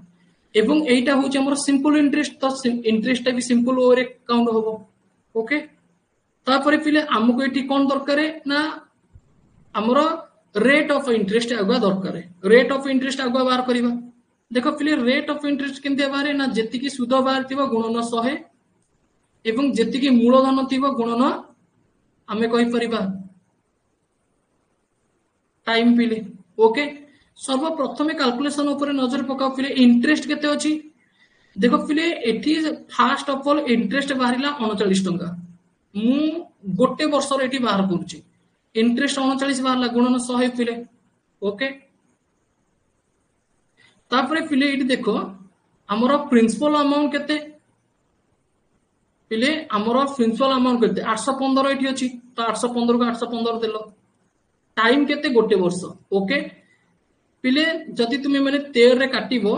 एवं एटा होउछि हमर सिंपल इंटरेस्ट तो इंटरेस्ट भी सिंपल ओवर काउंट होबो ओके तापरे पिले हमको एठी कोन दरकार ना हमर रेट ऑफ इंटरेस्ट आगुआ दरकार रेट ऑफ इंटरेस्ट आगुआ बाहर करबा देखो पिले रेट ऑफ इंटरेस्ट केनते बाहर ना जेति की सुध बाहर थिबो गुणन 100 एवं जेति की मूलधन थिबो गुणन हमें कहि परिबा टाइम पिले ओके सर्वप्रथमे कैलकुलेशन ऊपर नजर पकाओ पिले इंटरेस्ट केते अछि देखो पिले एठी फास्ट ऑफ ऑल इंटरेस्ट बाहरिला 39 टंका मु गोटे वर्ष रे एठी बाहर करूची इंटरेस्ट 39 बाहरला गुणन 100 पिले ओके तापरे पिले एठी देखो हमरो प्रिंसिपल अमाउंट केते पिले हमरो प्रिंसिपल अमाउंट केते 815 एठी अछि तो 815 को 815 देलो टाइम केते गोटे वर्ष ओके पिले जदि तुमे माने 13 रे काटिबो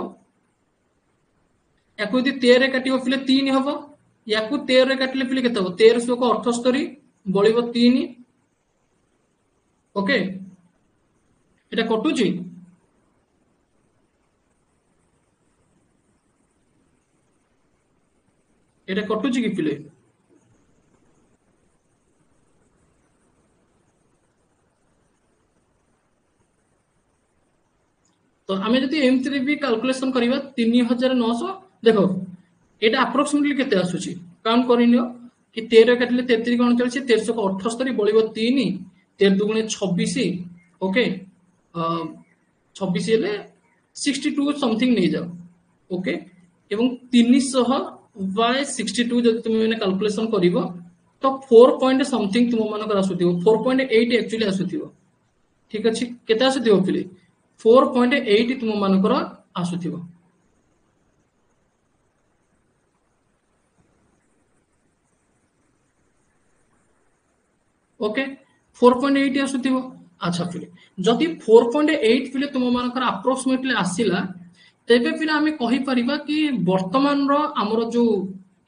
याकु यदि 13 रे काटिबो पिले 3 हबो याकु 13 रे काटले पिले केते हबो 1300 को 78 बळिबो 3 ओके एटा कटुची एटा कटुची कि पिले तो आमे जदि एमथि भी कैलकुलेशन करिबा 3900 देखो एटा अप्रोक्सीमेटली केते आसुची काउंट करिनियो कि 13 काटले 33 कोन चलछि 1300 को 78 बळिबो 3 13 दुगुणे 26 ओके 26 हेले 62 समथिंग नै जाओ ओके एवं 300 बाय 62 जदि तुम माने कैलकुलेशन करिवो तो 4 पॉइंट समथिंग तुम मानकर आसुथिवो 4.8 एक्चुअली आसुथिवो ठीक अछि केते आसुथिवो पिले 4.8 तुम मानकर आसुथिवो ओके 4.8 आसुथिवो अच्छा पिले जदि 4.8 पिले तुम मानकर अप्रोक्सीमेटली आसिला तेबे पिले आमे कहि परिबा कि वर्तमान रो हमरो जो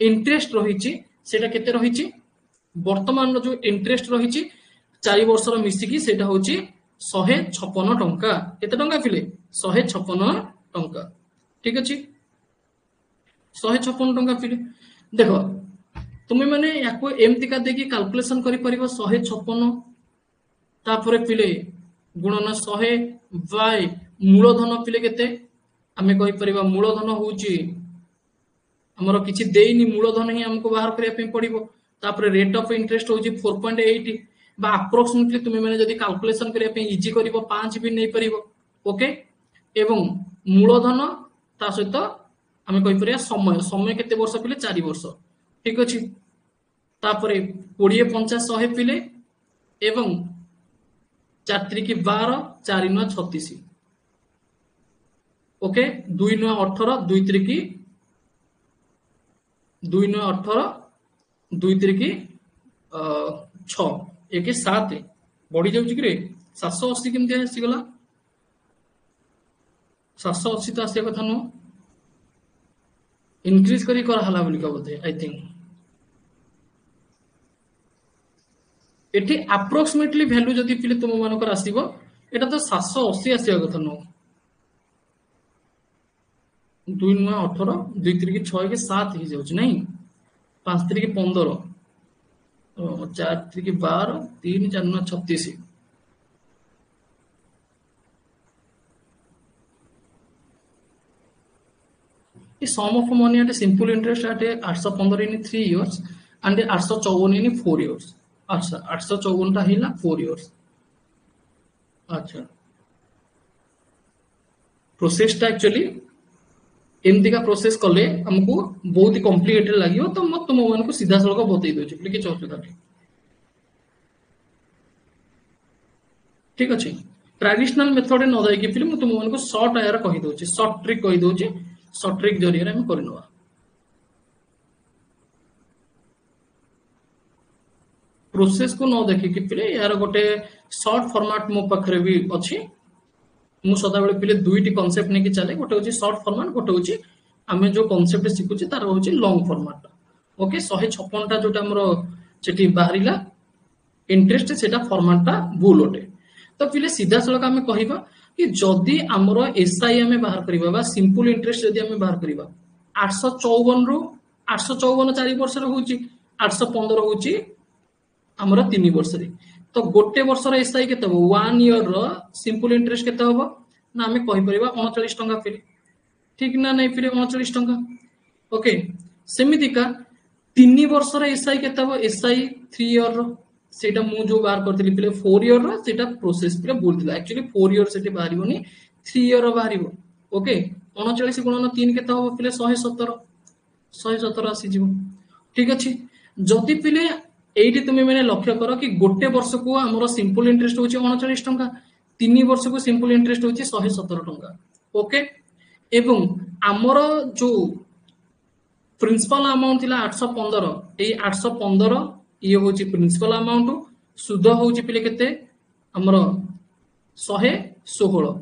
इंटरेस्ट रहिछि सेटा केते रहिछि वर्तमान रो जो इंटरेस्ट रहिछि 4 वर्ष रो मिसिकी सेटा होछि 156 टंका केते टंका पिले 156 टंका ठीक अछि 156 टंका पिले देखो तुमे माने याको एमति का देखि कैलकुलेशन करि परिबो 156 तापरे पिले गुणन 100 बाय मूलधन पिले केते आमे कहि परिबा मूलधन होउची हमरो किछि देइनी मूलधन ही हमको बाहर करिया पे पड़िबो तापरे रेट ऑफ इंटरेस्ट होउची 4.8 बा अप्रोक्सीमेटली तुमे माने जदि कैलकुलेशन करिया पे इजी करिवो 5 भी नै परिबो ओके एवं मूलधन ता सहित आमे कहि परिया समय समय केते वर्ष पिले 4 वर्ष ठीक अछि तापरे 20 50 100 पिले एवं 4 3 12 4 9 36 ओके 2 9 18 2 3 2 9 18 2 3 6 1 7 बढ़ी जाऊँ कि 780 केमती आसीगला 780 तो आसिया कथा नुह इनक्रीज करी कराला बोधे I think eighty approximately value जदि पिले तुम मानकर आसीबो एटा तो 780 आसिया कथा नुह 2 9 18 2 3 6 के 7 ही जाउछ नहीं 5 3 15 4 3 12 3 4 9 36 sum of money at a simple interest at a 815 in 3 years and 854 in 4 years अच्छा 854 टा हिला 4 years अच्छा प्रोसेस टा एक्चुअली एमती का प्रोसेस कले हमको बहुत ही कॉम्प्लिकेटेड लागियो तो मत तुम मन को सीधा सड़क बतई दोछि कि किछ असुविधा नहीं ठीक अछि ट्रेडिशनल मेथड न दई कि फिल्म तुम मन को शॉर्ट आयर कहि दोछि शॉर्ट ट्रिक कहि दोछि शॉर्ट ट्रिक जरिए हम करनवा प्रोसेस को न देखि कि पिले यार गोटे शॉर्ट फॉर्मेट मो पाखरे भी अछि मु सदा बेले पिले दुईटी कांसेप्ट ने कि चले गोटे होछि शॉर्ट फॉर्मेट गोटे होछि हमें जो कांसेप्ट सिखुछि तार होछि लॉन्ग फॉर्मेट ओके 156 टा जोटा हमरो चेटी बाहरिला इंटरेस्ट सेटा फॉर्मेट टा भूल होटे तो पिले सीधा सळक हमें कहिबा कि जदि हमरो एसआई हमें बाहर करिबा बा सिंपल इंटरेस्ट जदि हमें बाहर करिबा 854 रु 854 4 वर्ष रे होछि 815 होछि हमरो 3 वर्ष रे तो गोटे वर्ष रे एसआई केते हो 1 ईयर रो सिंपल इंटरेस्ट केते होबो ना हमें कहि परिबा 39 टका फिर ठीक ना नहीं फिर 39 टका ओके सेमिति का 3 वर्ष रे एसआई केते हो एसआई 3 ईयर रो सेटा मु जो बाहर करथिली पिले 4 ईयर रो सेटा प्रोसेस पिले बोल दिला एक्चुअली 4 ईयर सेटे बाहरिबोनी 3 ईयर रो बाहरिबो ओके 39 गुणन 3 केते होबो पिले 117 आसी जीवो ठीक अछि जदि पिले एठी तुमे माने लक्ष्य करो कि गोटे वर्ष को हमरो सिंपल इंटरेस्ट होची 39 टका 3 वर्ष को सिंपल इंटरेस्ट होची 117 टका ओके एवं हमरो जो प्रिंसिपल अमाउंट थिला 815 ए 815 ये होची प्रिंसिपल अमाउंट सुध होची पिले केते हमरो 116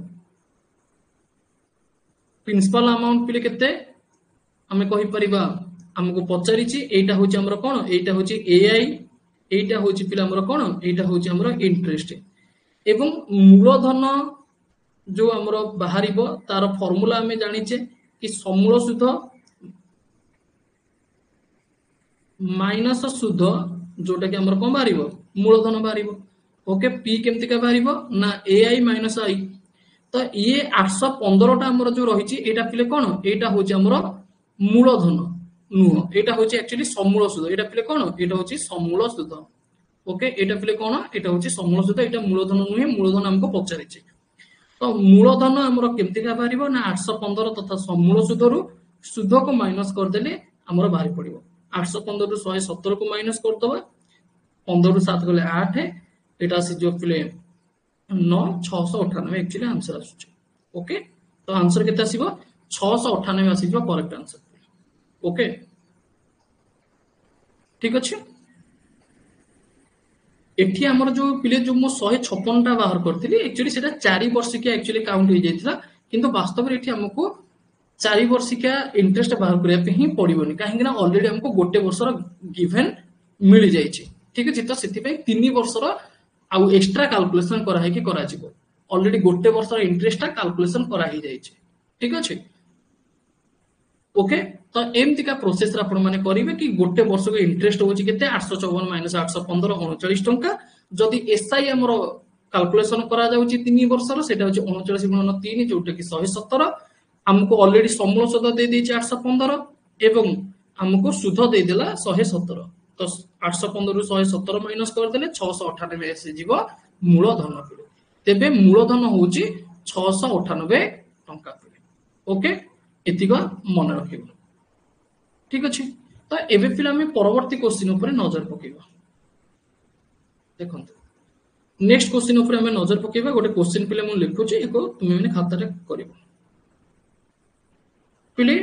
प्रिंसिपल अमाउंट पिले केते हमें कहि परिबा हमको पचारिछि एटा होची हमरो कोन एटा होची एआई एटा होची पिला हमरो कोन एटा होची हमरो इंटरेस्ट एवं मूलधन जो हमरो बाहरिबो तार फार्मूला हमें जानिछे कि समूल सुध माइनस सुध जोटा कि हमरो कोन बाहरिबो मूलधन बाहरिबो ओके पी केमति का बाहरिबो ना एआई माइनस आई तो ये 815 टा हमरो जो रहिछि एटा पिले कोन एटा होची हमरो मूलधन नुह एटा होची एक्चुअली समूल सुध एटा पिले कोन एटा होची समूल सुध ओके एटा पिले कोन एटा होची समूल सुध एटा मूलधन नुहे मूलधन हमको पचारिछि तो मूलधन हमरो केमति का बाहरिबो ना 815 तथा समूल सुध रु सुध को माइनस कर देले हमरो बाहरी पड़िबो 815 रु 117 को माइनस कर दबा 15 रु 7 गले 8 एटा से जो पिले 9 698 एक्चुअली आंसर आसुची ओके तो आंसर केते आसीबो 698 आसीबो करेक्ट आंसर ओके ठीक अछि एठी हमर जो पिले जो मो 156 टा बाहर करथिली एक्चुअली सेटा 4 वर्ष के एक्चुअली काउंट हो जाइथिला किंतु वास्तव रे एठी हमको 4 वर्ष का इंटरेस्ट बाहर करिया पे ही पड़िबोनी काहे ना ऑलरेडी हमको गोटे वर्ष रो गिवन मिल जाइछि ठीक अछि तो सेति पे 3 वर्ष रो आ एक्स्ट्रा कैलकुलेशन करा है कि करा जिवो ऑलरेडी गोटे वर्ष रो इंटरेस्ट टा कैलकुलेशन करा ही जाइछि ठीक अछि ओके तो एमती का प्रोसेस आपण माने करिवे कि गोटे वर्ष को इंटरेस्ट होची केते 854 माइनस 815 39 टंका जदि एसआई हमरो कैलकुलेशन करा जाउची 3 वर्ष रो सेटा होची 39 गुणन 3 जोटा कि 117 हमको ऑलरेडी समूल सुध दे देछि 815 एवं हमको सुध दे देला 117 तो 815 रु 117 माइनस कर देले 698 एसे जीवो मूलधन पिले तेबे मूलधन होची 698 टंका पिले ओके एतिका मन रखिबो ठीक अछि तो एबे पिला आम परवर्ती क्वेश्चन उपर नजर पकेबा देखंतु नेक्स्ट क्वेश्चन उपर आम नजर पकेबा गोटे क्वेश्चन पिले मु लिखुची एको तुमे माने खातारे करिवो पिले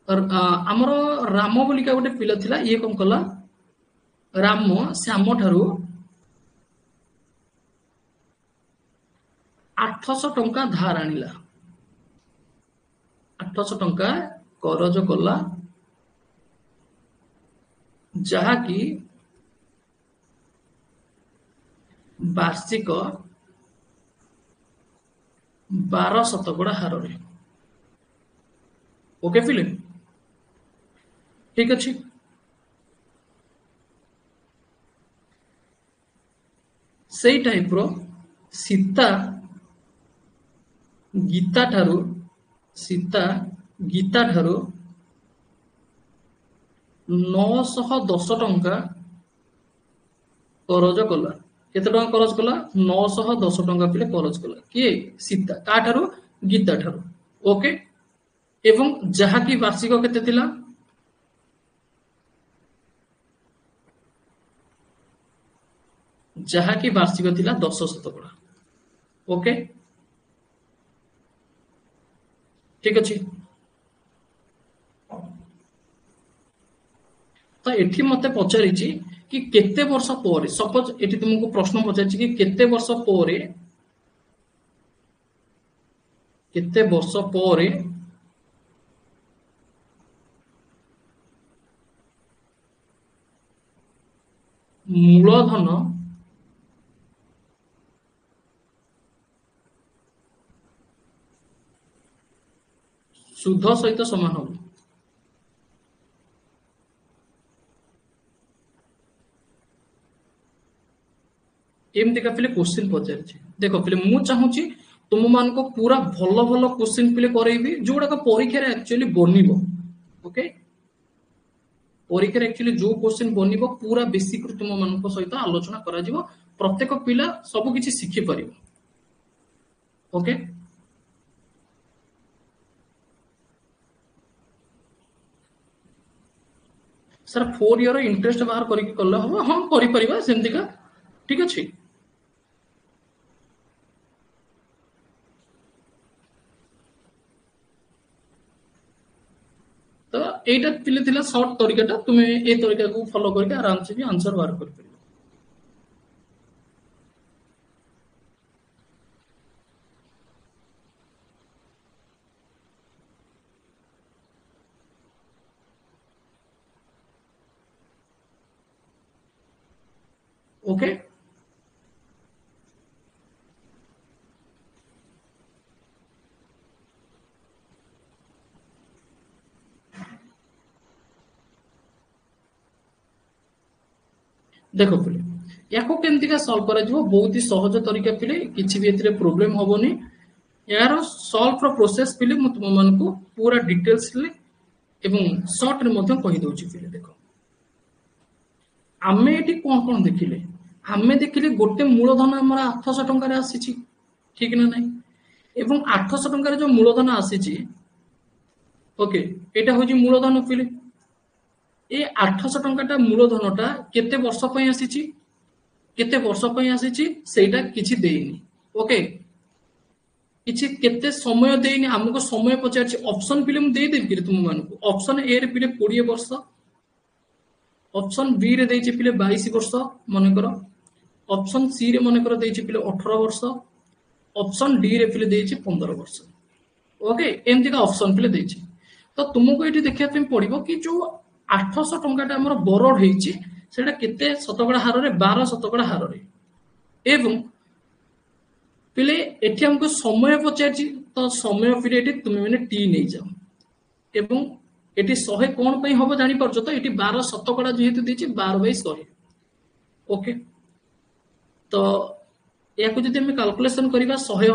आमर राम बोलिका गोटे पिला थिला ये कौन कला राम श्याम ठारू 800 टंका धार आनिला 800 टंका करज कला जहा कि वार्षिक 12 शतकड़ा हार रे ओके फिल्म ठीक अच्छे से टाइप रो सीता गीता ठारू 910 टंका करज कला केते टंका करज कला 910 टंका पिले करज कला किए सीता का ठारू गीता ठारू ओके एवं जहा की वार्षिक केते थिला जहा की वार्षिक थिला 10 शतकड़ा ओके ठीक अच्छे तो एठी मते पचारि कि केते वर्ष पर सपोज एठी तुमको प्रश्न पचारि कि केते वर्ष पर मूलधन सुध सहित समान हो एमती का पिले क्वेश्चन पचारि देख पिले मु चाहूची तुम मान को पूरा भल भल क्वेश्चन पिले करैबी जोडा का परीक्षा रे एक्चुअली बनिबो ओके परीक्षा रे एक्चुअली जो क्वेश्चन बनिबो पूरा बेसिक तुम मान को सहित आलोचना करा जिवो प्रत्येक पिला सब किछि सिखि परिबो ओके सर 4 इयर इंटरेस्ट बाहर करके कले हम हम करि परिबा सेमती का ठीक अछि तो एटा पिले थिला शॉर्ट तरीकाटा तुमे ए तरीका को फॉलो करके आराम से भी आंसर बाहर कर परिबो ओके देखो पिले याको केमती का सॉल्व करा जिवो बहुत ही सहज तरीका पिले किछि भी एथिरे प्रॉब्लम होबोनी यार सॉल्व रो प्रोसेस पिले मु तुम मन को पूरा डिटेल्स ले एवं शॉर्ट रे मध्य कहि दोछि पिले देखो आमे एटी कोन कोन देखिले आमे देखिले गोटे मूलधन हमर 800 टंका रे आसीछि ठीक ना नाही एवं 800 टंका रे जो मूलधन आसीछि ओके एटा होजी मूलधन पिले ए 800 टंकाटा मूलधनटा केते वर्ष पई आसीछि केते वर्ष पई आसीछि सेटा किछि देइनी ओके किछि केते समय देइनी हमको समय पचारछि ऑप्शन पिले मु देइ देबि कि तुम मानको ऑप्शन ए रे पिले 20 वर्ष ऑप्शन बी रे देइछि पिले 22 वर्ष माने करो ऑप्शन सी रे माने करो देइछि पिले 18 वर्ष ऑप्शन डी रे पिले देइछि 15 वर्ष ओके एमती का ऑप्शन पिले देइछि तो तुमको एठी देखिया पे पड़िबो कि जो 800 टंकाटा हमर बरोड हेछि सेटा केते शतकड़ा हार रे 12 शतकड़ा हार रे एवं पिले एठी हमको समय पचारछि तो समय पिले एठी तुम माने टी नै जाओ एवं एठी 100 कोन पई होबो जानि परछो तो एठी 12 शतकड़ा जेहेतु देछि 12/100 ओके तो याको जदि हम कैलकुलेशन करिबा 100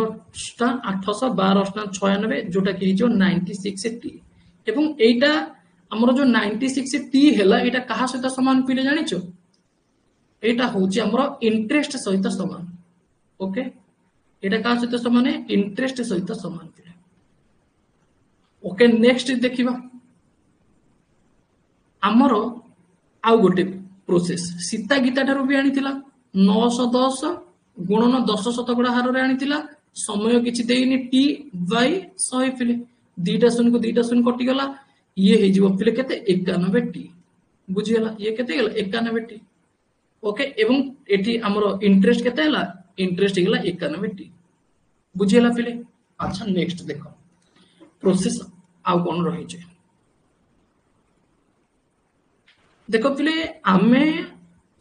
800 12 96 जोटा कि जो 96 टी एवं एटा हमर जो 96 टी हैला एटा कहा सहित समान पिले जानिचो एटा होची हमर इंटरेस्ट सहित समान ओके एटा कहा सहित समान है इंटरेस्ट सहित समान पिले ओके नेक्स्ट देखिबा आमर आउ गोटे प्रोसेस सीता गीता ठारू भी आनीथिला 910 गुणन 10 शतकड़ा हार रे आनीथिला समय किछि देइनी टी बाय 100 पिले दीटा शून्य को दीटा शून्य कटि गला ये हे जिवो पिले केते 91 टी बुझी गला ये केते गला 91 टी ओके एवं एठी हमरो इंटरेस्ट केते हला इंटरेस्ट गला 91 टी बुझी गला पिले अच्छा नेक्स्ट देखो प्रोसेस आउ कोन रही छै देखो पिले आमे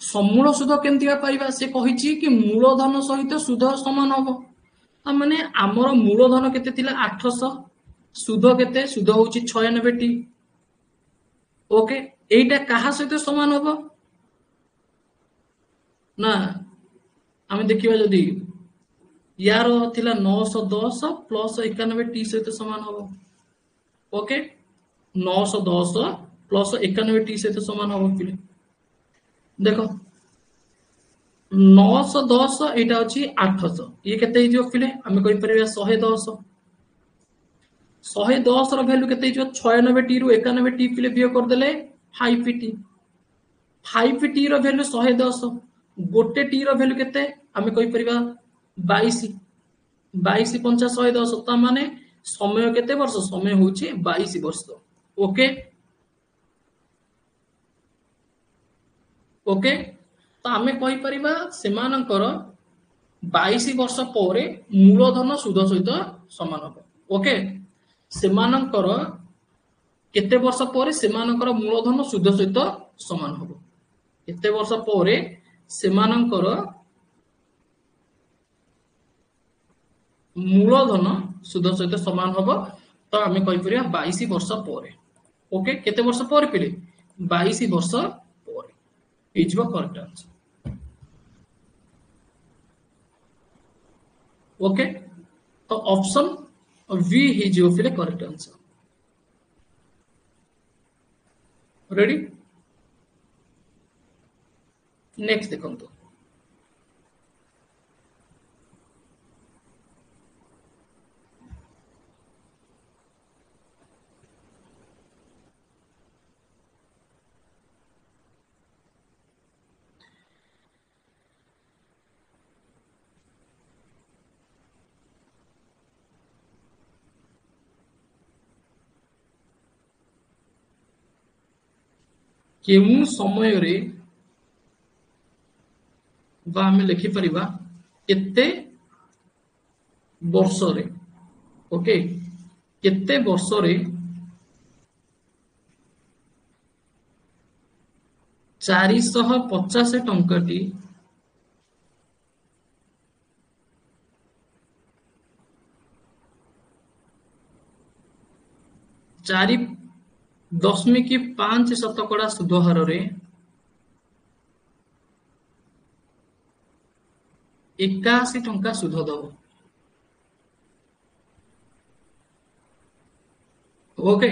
समूल सुध केमती पाइबा से कहिछि कि मूलधन सहित सुध समान हबो माने आमर मूलधन केते थिला 800 सुध केते सुध होछि 96 टी ओके एटा कहा सहित समान हबो ना आमे देखिबा जदी यार थिला 910 प्लस 91 टी सहित समान हबो ओके 910 प्लस 91 टी सहित समान हबो पिले देखो 910 एटा अछि 800 ये केते हिजो पिले हमें कहि परिबा 110 110 रो वैल्यू केते हिजो 96 टी रु 91 टी पिले बियो कर देले 5 टी 5 टी रो वैल्यू 110 गोटे टी रो वैल्यू केते हमें कहि परिबा 22 22 50 110 ता माने समय केते वर्ष समय होछि 22 वर्ष ओके ओके तो आमे कहि परिबा सेमानकर 22 वर्ष परे मूलधन सुध सहित समान हबो ओके सेमानकर केते वर्ष परे सेमानकर मूलधन सुध सहित समान हबो केते वर्ष परे सेमानकर मूलधन सुध सहित समान हबो तो आमे कहि परिबा 22 वर्ष परे ओके केते वर्ष परे पिले 22 वर्ष परे इज करेक्ट आंसर ओके तो ऑप्शन वी इज योर फिर करेक्ट आंसर रेडी नेक्स्ट देखो तो केउ समय रे बा हमें लिखि परिबा केते वर्ष रे ओके केते वर्ष रे 450 टंकाटी चारि 0.5 शतकड़ा सुध हार रे 81 टंका सुध दबो ओके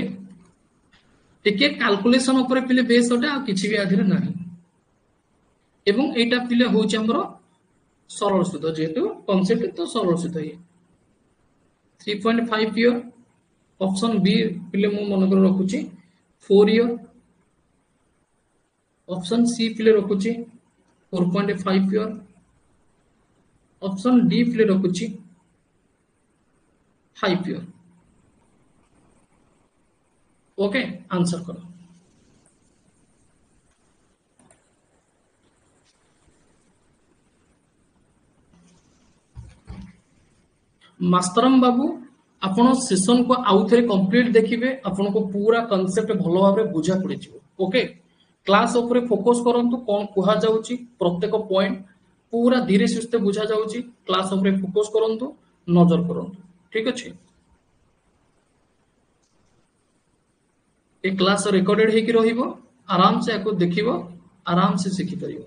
टिके कैलकुलेशन ऊपर पिले बेस होटा आ किछि भी आधीर नाही एवं एटा पिले होछि हमरो सरल सुध जेतु कांसेप्ट तो सरल सुध ये 3.5 ईयर ऑप्शन बी पिले मु मन कर रखुछि 4 ईयर ऑप्शन सी पिले रखुछि 4.5 ईयर ऑप्शन डी पिले रखुछि 5 ईयर ओके आंसर करो मास्टरम बाबू आपण सेशन को आउ थे कंप्लीट देखिबे आपण को पूरा कांसेप्ट भलो भाबरे बुझा पड़ि जिवो ओके क्लास ऊपर फोकस करंतु कोन कुहा जाउची प्रत्येक पॉइंट पूरा धीरे सुस्ते बुझा जाउची क्लास ऊपर फोकस करंतु नजर करंतु ठीक अछि ए क्लास रिकॉर्डेड हे कि रहिबो आराम से आको देखिबो आराम से सिखि परिबो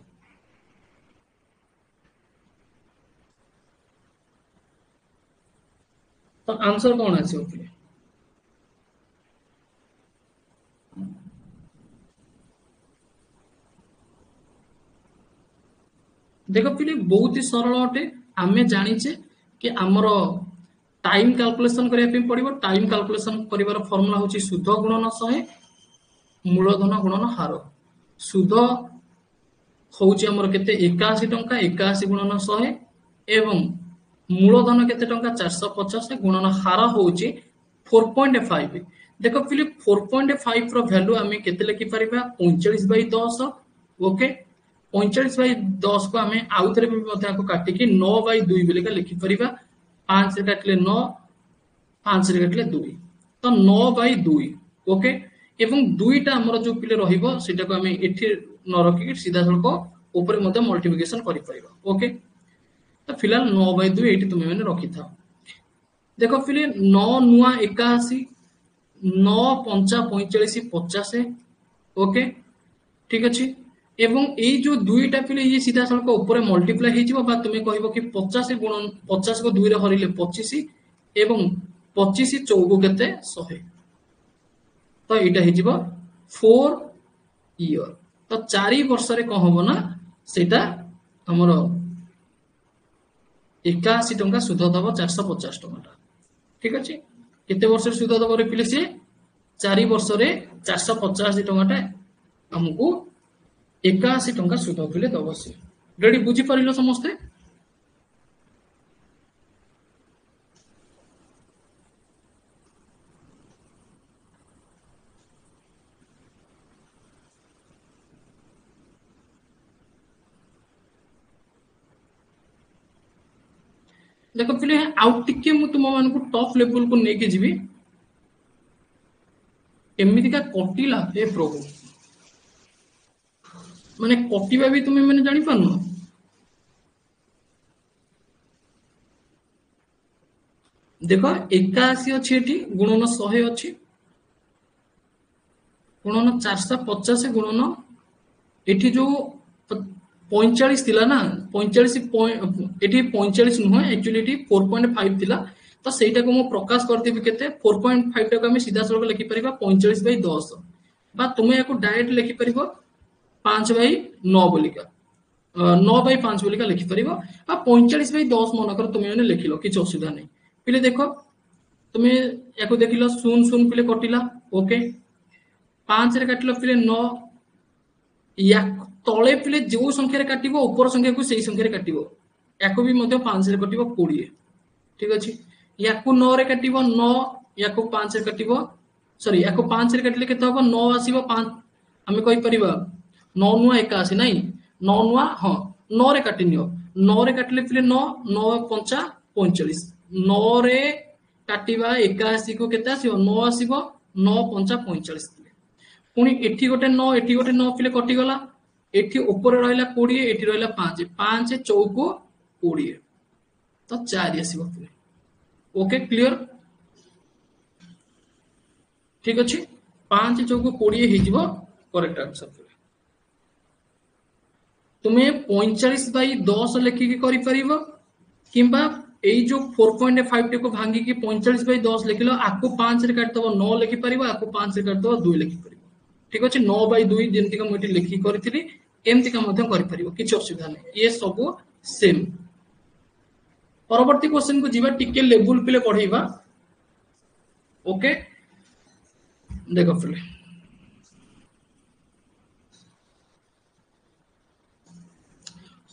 तो आंसर कौन आछो पिले देखो पिले बहुत ही सरल अटे आमे जानिचे कि हमरो टाइम कैलकुलेशन करिया पे पड़िबो टाइम कैलकुलेशन करिवार फार्मूला होची शुद्ध गुणन 100 मूलधन गुणन हार सुध हूँ आमर केते 81 टंका 81 गुणन 100 एवं मूलधन केते टंका 450 गुणन हार हूँ 4.5 देख पिले 4.5 रो वैल्यू आम केते लिखि परिबा 45/10 ओके 45/10 को आम आउ थे भी काटिकी 9/2 बोलिका लिखि परिबा 5 रे काटिले 9 5 रे काटिले 2 तो 9/2 ओके एवं दुईटा आमर जो पिले रहिबो सेटा को आम एठी न रखिकी सीधा सड़क ऊपर मध्य मल्टीप्लिकेशन करि परिबा ओके तो फिलहाल 9/2 एठी तुमे माने रखि थाओ देखो पिले 9 नुआ 81 9 पंचा 45 50 ओके ठीक अच्छे एवं ये जो दुईटा पिले ये सीधा सड़क ऊपर मल्टीप्लाई हो बा तुम्हें कहब कि 50 गुण 50 को 2 रे हरिले 25 एवं 25 चौको केते 100 तो यहाँ हो 4 इयर तो 4 वर्ष रे कौन हम ना सेटा हमर 81 टंका सुध दब 450 टंका ठीक अच्छे केते वर्ष रे सुध दब रे पिले से 4 वर्ष रे 450 टंकाटा हमको 81 टंका सुध पिले दब से रेडी बुझी पारिलो समस्ते देख पिले आउ टिके मु तुम मान को टॉप लेवल को लेके जीवी एमितिका कटिला हे प्रभु माने कटिबा भी तुम्हें माने जानी पारनो देख 81 अच्छी एठी गुणन 100 अच्छी गुणन 450 गुणन एठी जो 45 थिला ना 45 एठी 45 नुह एक्चुअली एठी 4.5 थिला तो सेटा को मु प्रकाश करदेबी केते 4.5 टा को हम सीधा सड़क लिखि परिबा 45/10 बा तुमे याको डायरेक्ट लिखि परिबो 5/9 बोलिका 9/5 बोलिका लिखि परिबो आ 45/10 मन कर तुमे माने लिखिलो किछ असुविधा नै पिले देखो तुमे याको देखिलो 0 पिले कटिला ओके 5 रे काटिलो पिले 9 या तले पिले जो संख्या रे काटिबो ऊपर संख्या को सेही संख्या रे काटिबो याको भी मध्य 5 रे काटिबो 20 ठीक अछि याको 9 रे काटिबो 9 याको 5 रे काटिबो सॉरी याको 5 रे काटिले केते होबो 9 आसीबो 5 हमें कहि परिबा 9 नुआ 81 नाही 9 नुआ हां 9 रे काटि नियो 9 रे काटिले पिले 9 9 पंचा 45 9 रे काटिबा 81 को केते आसीबो 9 आसीबो 9 पंचा 45 पुणी एठी गोटे 9 एठी गोटे 9 पिले कटि गला एठी ऊपर रहिला 20 एठी रहिला 5 5 चौको 20 तो 4 आसीबो पिले ओके क्लियर ठीक अछि 5 चौको 20 हे जिवो करेक्ट आंसर पिले तुम्हें 45/10 लिखिकी करि परिबो किंबा एई जो 4.5 को भांगी की 45/10 लिखिलो आको 5 रे काट दबो 9 लिखि परिबो आको 5 रे काट दबो 2 लिखि परिबो ठीक अछि 9/2 जेंति का मोटी लिखि करथिली एमति का मध्यम करि परिबो किछ असुविधा नै ये सब सेम परवर्ती क्वेश्चन को जीवा टिके लेवल पिले पढैबा ओके देखो पिले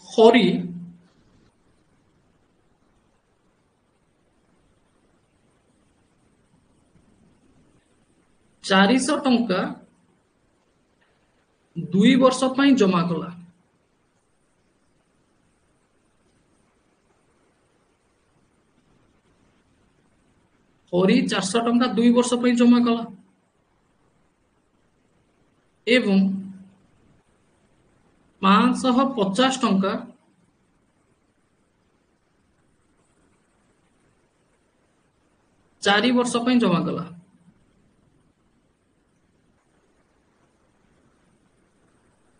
हरी 400 टंका 2 वर्ष पई जमा कला हरी 400 टंका 2 वर्ष पई जमा कला एवं 550 टंका 4 वर्ष पई जमा कला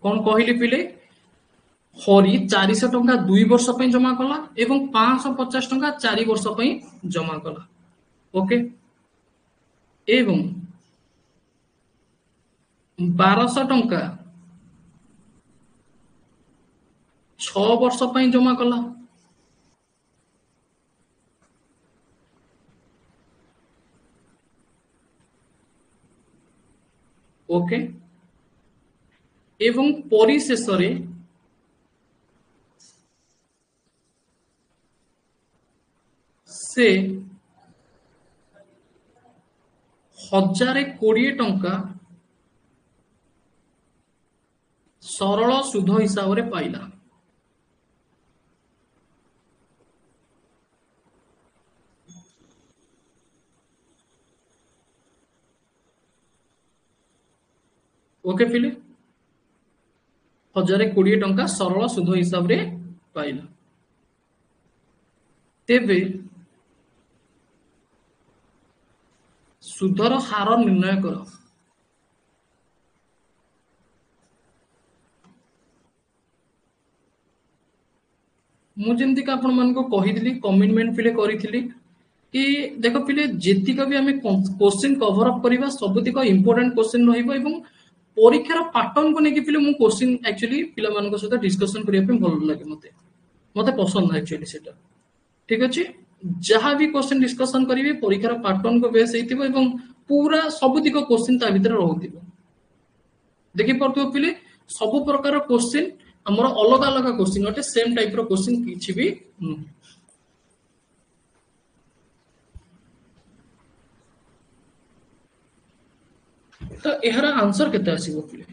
कौन कहली पिले हरी 400 टंका 2 वर्ष पई जमा कला एवं 550 टंका 4 वर्ष पई जमा कला ओके एवं 1200 टंका 6 वर्ष पई जमा कला ओके एवं परिशेष रे से 1020 टंका सरल सुध हिसाब रे पाइला। ओके पिले 1020 टंका सरल सुध हिसाब रे पाइला। तेबे सुधर हार निर्णय कर। ମୁଁ ଯେମିତିକି ଆପଣମାନଙ୍କୁ କହିଥିଲି କମିଟମେଣ୍ଟ ପିଲେ କରିଥିଲି କି ଦେଖ ପିଲେ ଯେତିକ ବି ଆମେ କୋଶ୍ଚିନ୍ କଭର ଅପ୍ କରିବା ସବୁତିକ ଇମ୍ପୋର୍ଟାଣ୍ଟ କୋଶ୍ଚିନ୍ ରହିବ ଏବଂ ପରୀକ୍ଷାର ପାଟର୍ନକୁ ନେଇକି ପିଲେ ମୁଁ କୋଶ୍ଚିନ୍ ଆକ୍ଚୁଆଲି ପିଲାମାନଙ୍କ ସହିତ ଡିସ୍କସନ କରିବା ପାଇଁ ଭଲ ଲାଗେ ମତେ ମତେ ପସନ୍ଦ ଆକ୍ଚୁଆଲି ସେଟା ଠିକ ଅଛି ଯାହା ବି କୋଶ୍ଚିନ୍ ଡିସ୍କସନ କରିବି ପରୀକ୍ଷାର ପାଟର୍ନକୁ ବେସ୍ ହେଇଥିବ ଏବଂ ପୁରା ସବୁତିକ କୋଶ୍ଚିନ୍ ତା ଭିତରେ ରହୁଥିବ ଦେଖିପାରୁଥିବ ପିଲେ ସବୁ ପ୍ରକାର କୋଶ୍ଚିନ୍ ଆମର ଅଲଗା ଅଲଗା କୋଶ୍ଚିନ୍ ଅଟେ ସେମ୍ ଟାଇପର କୋଶ୍ଚିନ୍ କିଛି ବି ନୁହେଁ। ତ ଏହାର ଆନ୍ସର କେତେ ଆସିବ ପିଲେ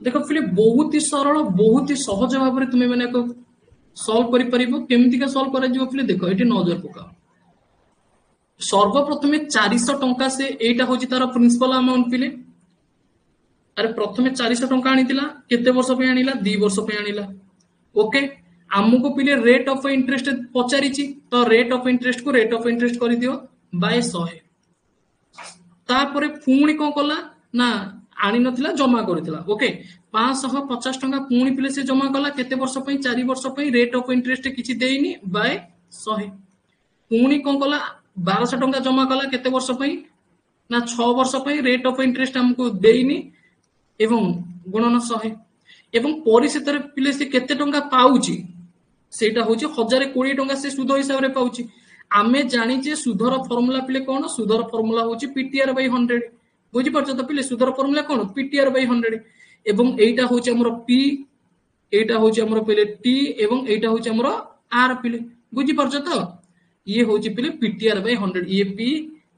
देख पिले बहुत ही सरल बहुत ही सहज भाव में तुम्हें मैंने सल्व कर सल्व कर देख ये नजर पकाओ सर्वप्रथमे 400 टंका से एटा हूँ तार प्रिंसिपल अमाउंट पिले अरे प्रथमे 400 टंका आनीला केते वर्ष पे आनीला 2 वर्ष पे आनीला ओके आमको पिले रेट ऑफ इंटरेस्ट पचारि तो रेट ऑफ इंटरेस्ट को रेट ऑफ इंटरेस्ट कर दियो बाय 100 तापरे पुणी कौन कला ना आनी नथिला जमा करथिला ओके 550 टंका पुणी पिले से जमा कला केते वर्ष पे 4 वर्ष पे रेट ऑफ इंटरेस्ट किछि देइनी बाय 100 पुणी कौन कला 1200 टंका जमा कला केते वर्ष पे ना 6 वर्ष पे रेट ऑफ इंटरेस्ट हमको देइनी एवं गुणन 100 एवं परिशेष पिले से केते टंका पाउची सेटा होची 1020 टंका से सुध हिसाब रे पाउची आमे जानिचे सुधर फॉर्मूला पिले कोन सुधर फॉर्मूला होची पीटीआर बाय 100 बुझी परछ तो पिले सुधर फॉर्मूला कोन पीटीआर बाय 100 एवं एटा होची हमरो पी एटा होची हमरो पिले टी एवं एटा होची हमरो आर पिले बुझी परछ तो ये होची पिले पीटीआर बाय 100 ये पी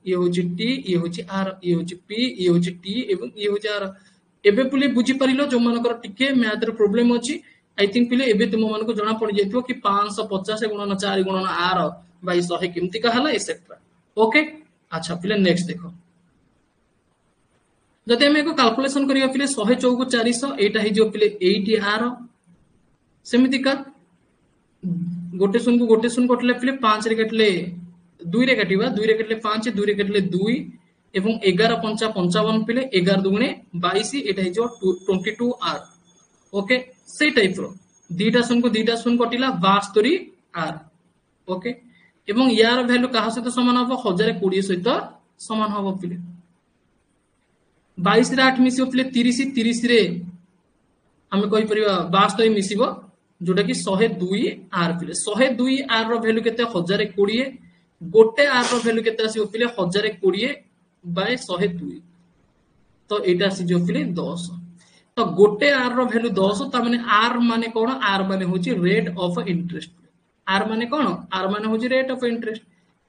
ये होची टी ये होची आर ये होची पी ये होची टी एवं ये होची आर एबे पिले बुझी परिलो जो मानकर टिके मैथ रे प्रॉब्लम अछि आई थिंक पिले एबे तुम मानको जणा पड़ जाइतो कि 550 गुणन 4 गुणन आर बाय 100 केमती कहला एसेट्रा ओके अच्छा पिले नेक्स्ट देखो जदि हम एको कैलकुलेशन करिया पिले 100 चौको 400 एटा हे जो पिले 80 आर सेमिति का गोटे सुन कटले पिले 5 रे कटले 2 रे कटिबा 2 रे कटले 5 2 रे कटले 2 एवं 11 पंचा 55 पिले 11 दुगुणे 22 एटा हे जो 22 आर ओके से टाइप रो दीटा सुन कटिला 72 आर ओके एवं यार वैल्यू कहा सहित समान हम 1020 सहित समान हम पिले 22 रे 8 मिसियो पिले 30 30 रे हम कहि परिबा 72 मिसिबो जोटा कि 102 आर पिले 102 आर रो वैल्यू केते 1020 गोटे आर रो वैल्यू केते आसीबो पिले 1020 बाय 102 तो एटा आसी जो पिले 10 तो गोटे आर रो वैल्यू 10 ता माने आर माने कोन आर माने होची रेट ऑफ इंटरेस्ट आर माने कोन आर माने होची रेट ऑफ इंटरेस्ट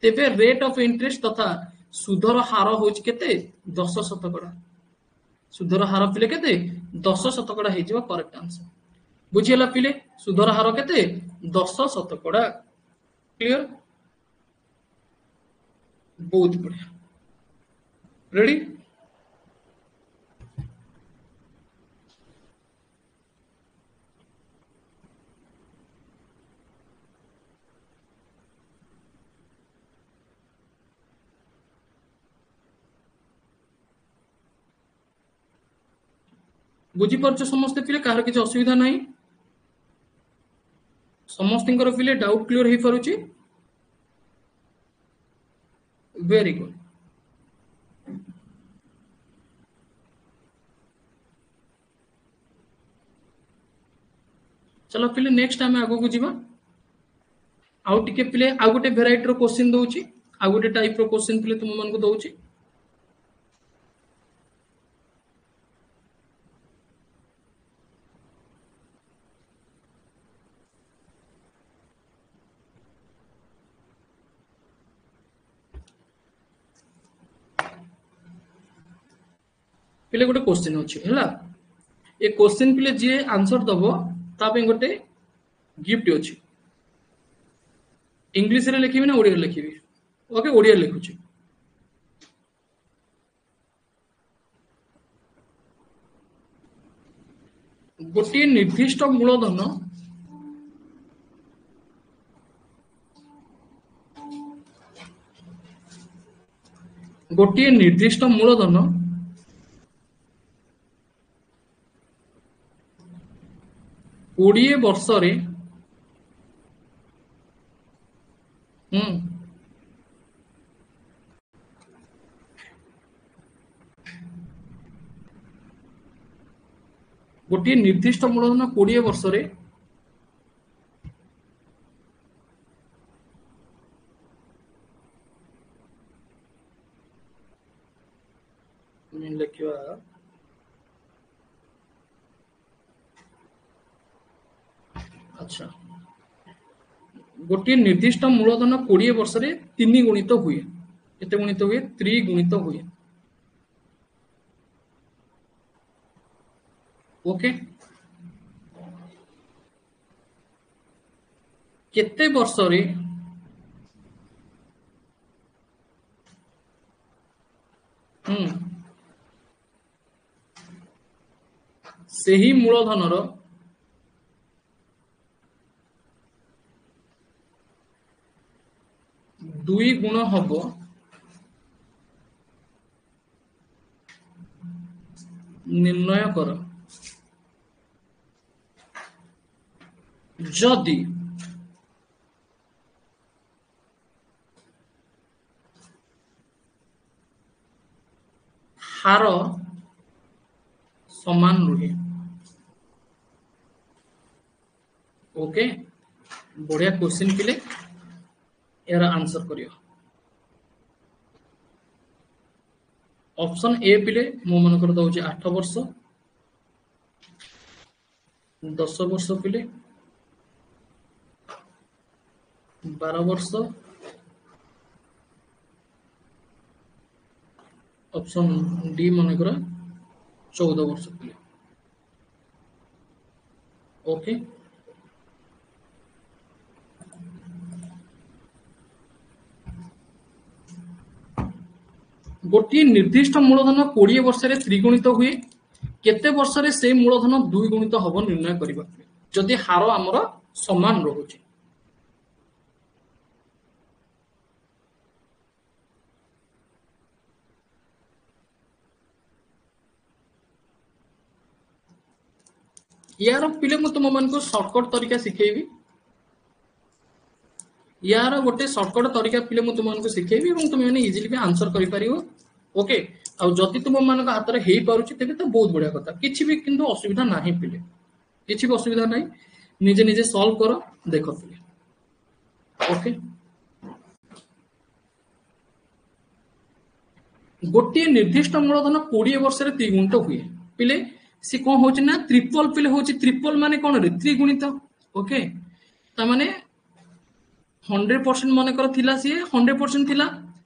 तेबे रेट ऑफ इंटरेस्ट तथा सुधर हार होची केते 10% सुधर हार पिले केते 10% हे जिवो करेक्ट आंसर बुझियला पिले सुधर हार केते 10% क्लियर बहुत बढ़िया रेडी बुझी पारछ समस्त पिले कार किछ असुविधा नाही समस्तिंकर पिले डाउट क्लियर हे पारुची वेरी गुड चलो पिले नेक्स्ट आम आगो को जीवा आउ टिके पिले आउ गोटे भेराइटी रो क्वेश्चन दउची आउ गोटे टाइप रो क्वेश्चन पिले तुम मन को दउची पिले गोटे क्वेश्चन अछि हैला ए क्वेश्चन पिले जे आंसर दबो ता पे गोटे गिफ्ट अछि इंग्लिश रे लिखिबी ना ओडिया लिखिबी ओके ओडिया लिखुची गोटे निर्दिष्ट मूलधन गोटे निर्दिष्ट मूलधन 20 वर्ष रे गोटे निर्दिष्ट मूलधन 20 वर्ष रे लिखिवा अच्छा गोटे निर्दिष्ट मूलधन 20 वर्ष रे 3 गुणित हुए केते गुणित हुए 3 गुणित हुए ओके केते वर्ष रे सेही मूलधन रो दुई गुण हबो निर्णय कर जदि हार समान रुहे ओके बढ़िया क्वेश्चन पिले यार आंसर करियो ऑप्शन ए पिले मो मन कर दउची 8 वर्ष 10 वर्ष पिले 12 वर्ष ऑप्शन डी मन कर 14 वर्ष पिले ओके गोटे निर्दिष्ट मूलधन 20 वर्ष रे त्रिगुणित हुए केते वर्ष रे से मूलधन 2 गुणित हबो निर्णय करिबा जदि हार हमर समान रहउची यार पिले मु तुम मन को शॉर्टकट तरीका सिखेबी यार गोटे शॉर्टकट तरीका पिले मु तुम मन को सिखेबी এবং তুমি মানে इजीली भी आंसर करि परिवो ओके आ जति तुम मन को हाथ रे हेई पारुची तेबे तो बहुत बढ़िया कथा किछि भी किंतु असुविधा नाही पिले किछि भी असुविधा नाही निजे निजे सॉल्व करो देखो पिले ओके गोटे निर्दिष्ट मूलधन 20 वर्ष रे त्रिगुणित हुए पिले सी कोन होची ना ट्रिपल पिले होची ट्रिपल माने कोन रे त्रिगुणित ओके ता माने 100% मन कर थिला सी 100% थिला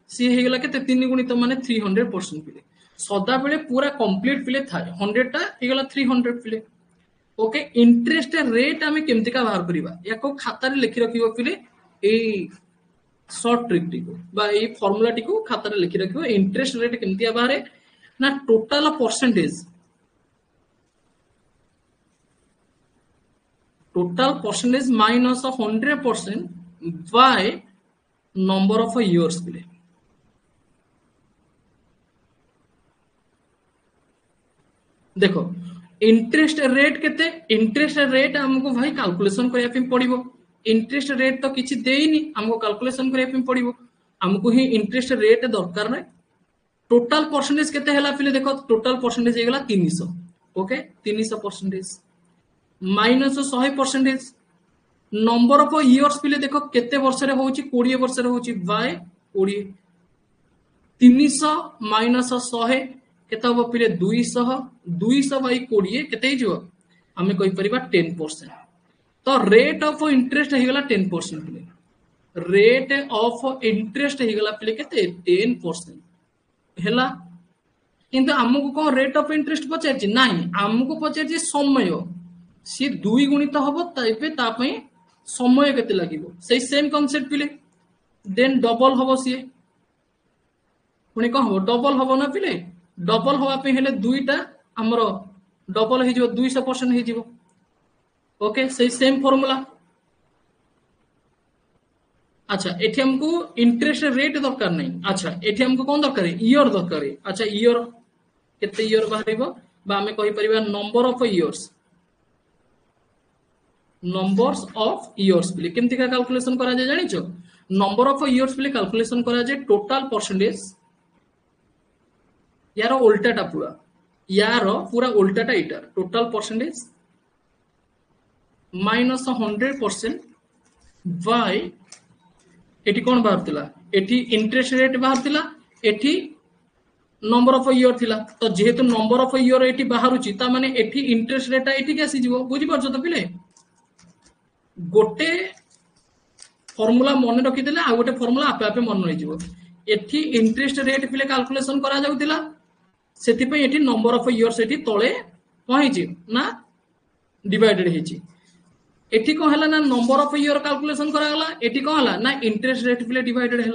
सी हे गेला के 3 गुणित माने 300% पिले सदा बेले पूरा कंप्लीट पिले थाए 100 टा हे गेला 300 पिले ओके इंटरेस्ट रेट हमें केमति का बाहर करिबा याको खाता रे लिखि रखिबो पिले ए शॉर्ट ट्रिक टी को बा ए फार्मूला टी को खाता रे लिखि रखिबो इंटरेस्ट रेट केमति बाहर ना total percentage minus 100% by number of years पिले देखो इंटरेस्ट रेट केते इंटरेस्ट रेट हमको भाई कैलकुलेशन करिया पे पड़िबो इंटरेस्ट रेट तो किछि देइनी हमको कैलकुलेशन करिया पे पड़िबो हमको ही इंटरेस्ट रेट दरकार नै टोटल परसेंटेज केते हला पिले देखो टोटल परसेंटेज हे गेला 300 okay 300% minus 100%। Number of years पिले देख केते वर्ष रे होची 20 वर्ष रे होची बाय 20 300 माइनस 100 केते हो पिले 200 200 बाय 20 केते हिजो हमें कहि परिबा 10%। तो रेट ऑफ इंटरेस्ट हेगला 10% पिले रेट ऑफ इंटरेस्ट हेगला पिले केते 10% हेला। किंतु आमको कौन रेट ऑफ इंटरेस्ट पचार ना आमको पचार समय सी 2 गुणित हम तेज समय केते लागिबो से सेम कॉन्सेप्ट पिले देन डबल हम सी पुणी कौन हम डबल हम ना पिले डबल हाँपी हेले दुईटा आमर डबल हो 200% हो ओके से सेम फॉर्मूला। अच्छा एठी हमको इंटरेस्ट रेट दरकार नहीं। अच्छा एठी हमको कौन दरकार ईयर दरकार। अच्छा ईयर केते ईयर बाहरिबो बा हमें कहि परिबा number of years numbers of years पिले केमती का कैलकुलेशन करा जाय जानि छ नंबर ऑफ इयर्स पिले कैलकुलेशन करा जाय टोटल परसेंटेज यार उल्टाटा पूरा उल्टाटा इटा टोटल परसेंटेज माइनस 100% बाय एटी कौन बाहर थिला एटी इंटरेस्ट रेट बाहर थिला एटी नंबर ऑफ इयर थिला। तो जेहेतु नंबर ऑफ इयर एटी बाहरुची ता माने एटी इंटरेस्ट रेट एटी के आसी जिवो बुझी परछो तो पिले गोटे फॉर्मूला मन रखी देले आ गोटे फॉर्मूला आपे आपे मन रही जिवो। एटी इंटरेस्ट रेट पिले कैलकुलेशन करा जाउतिला सेति पे एटी नंबर ऑफ इयर्स एटी तळे पहुंची ना डिवाइडेड हेची एटी कौन है ना नंबर ऑफ इयर कैलकुलेशन करागला एटी कौन है ना इंटरेस्ट रेट पिले डिवाइडेड है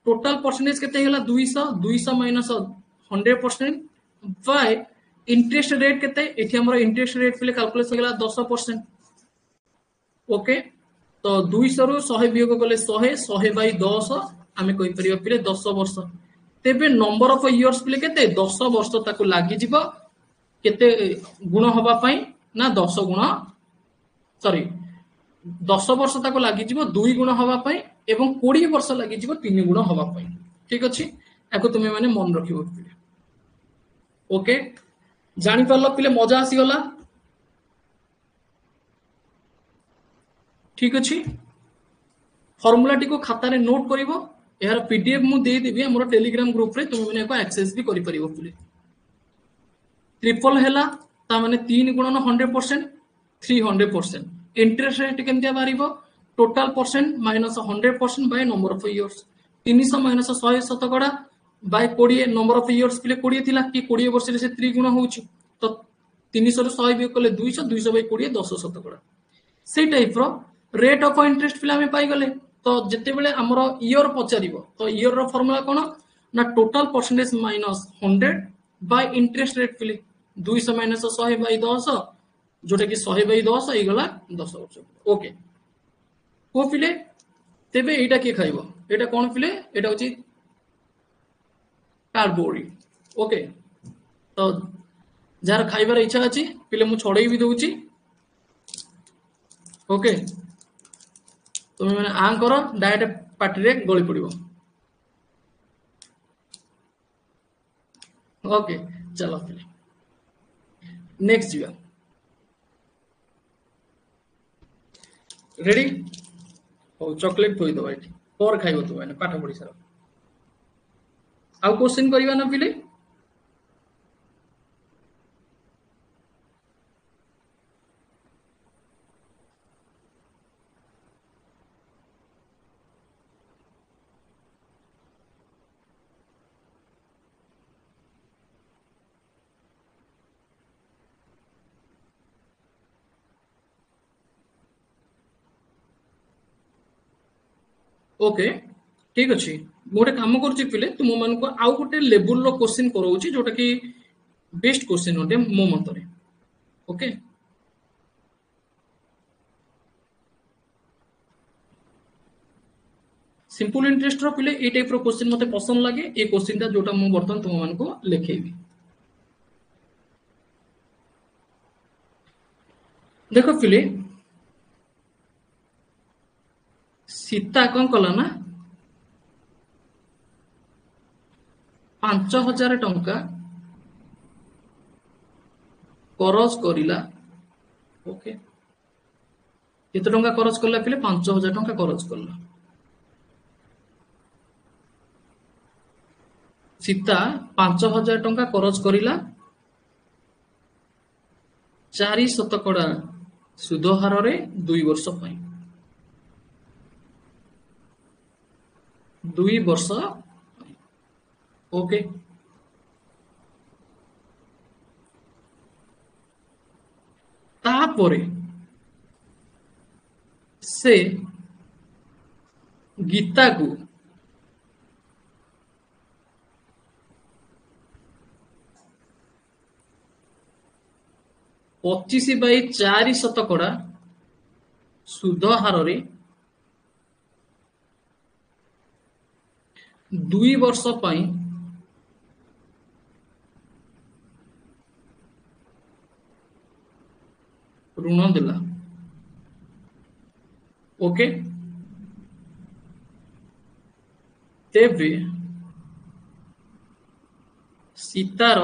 टोटल परसेंटेज केते होला 200 माइनस 100% बाय इंटरेस्ट रेट केते एठी हमर इंटरेस्ट रेट पिले कैलकुलेशन होला 10%। ओके तो 200 रु 100 वियोग कले 100 बाय 10 आमे कहि परिबा पिले 10 वर्ष तेबे नंबर ऑफ इयर्स पिले केते 10 वर्ष ताको लागि जिवो केते गुण हबा पई ना 10 गुण सॉरी 10 वर्ष ताको लागि जिवो 2 गुण हवा पई एवं 20 वर्ष लागि जिवो 3 गुण हवा पई। ठीक अछि एको तुमे माने मन रखिबो पिले। ओके जानि परलो पिले मजा आसी गला। ठीक अछि फार्मूला टी को खाता रे नोट करिवो यार पीडीएफ मु दे देबी हमर टेलीग्राम ग्रुप रे तुमे माने एको एक्सेस भी करि परिवो पिले। ट्रिपल हैला ता माने 3 गुणन 100% 300% इंटरेस्ट रेट केमतिया बारिबो total percent minus 100% by number of years 300 minus 100 शतकड़ा बाय 20 नंबर ऑफ इयर्स पिले 20 थिला कि 20 वर्ष रे से 3 गुण होउची तो 300 रे 100 भी कले 200 200 बाय 20 10 शतकड़ा से टाइप रो रेट ऑफ इंटरेस्ट पिले हमें पाई गले। तो जते बेले हमरो ईयर पचारिबो तो ईयर रो फार्मूला कोन ना total percentage minus 100 bye interest rate पिले 200 माइनस 100 बाय 10 जोटा कि 100 बाय 10 ए गला 10 वर्ष। ओके को पिले तेबे एटा के खाइबो एटा कोन पिले एटा होची कार्डबोर्ड। ओके तो जार खाइबार इच्छा अछि पिले मु छोड़ै भी दउची। ओके तुम मैंने आ करो डायरेक्ट पार्टी रे गली पड़िबो। ओके चलो पिले नेक्स्ट जीवा रेडी हो चॉकलेट थोई दो एठी और खाइबो तू मैंने पाठ पढ़ी सारा आउ क्वेश्चन करिवा ना पिले। ओके ठीक अछि गोटे काम करछि पिले तुम मन को आउ गोटे लेवल रो क्वेश्चन करौछि जोटा कि बेस्ट क्वेश्चन होते मो मतरे। ओके सिंपल इंटरेस्ट रो पिले ए टाइप रो क्वेश्चन मते पसंद लागे ए क्वेश्चन ता जोटा मु बर्तन तुम मन को लिखेबी। देखो पिले सीता कौन कला ना 5,000 टंका करज करिला ओके केते टंका खर्च करला पिले 5000 टंका खर्च करला सीता 5000 टंका खर्च करिला 4 शतकड़ा सुध हार रे 2 वर्ष पई 2 वर्ष ओके तापरे से गीता को 25/4 शतकड़ा सुध हार रे 2 वर्ष पई ऋण देला ओके तेबे सीतार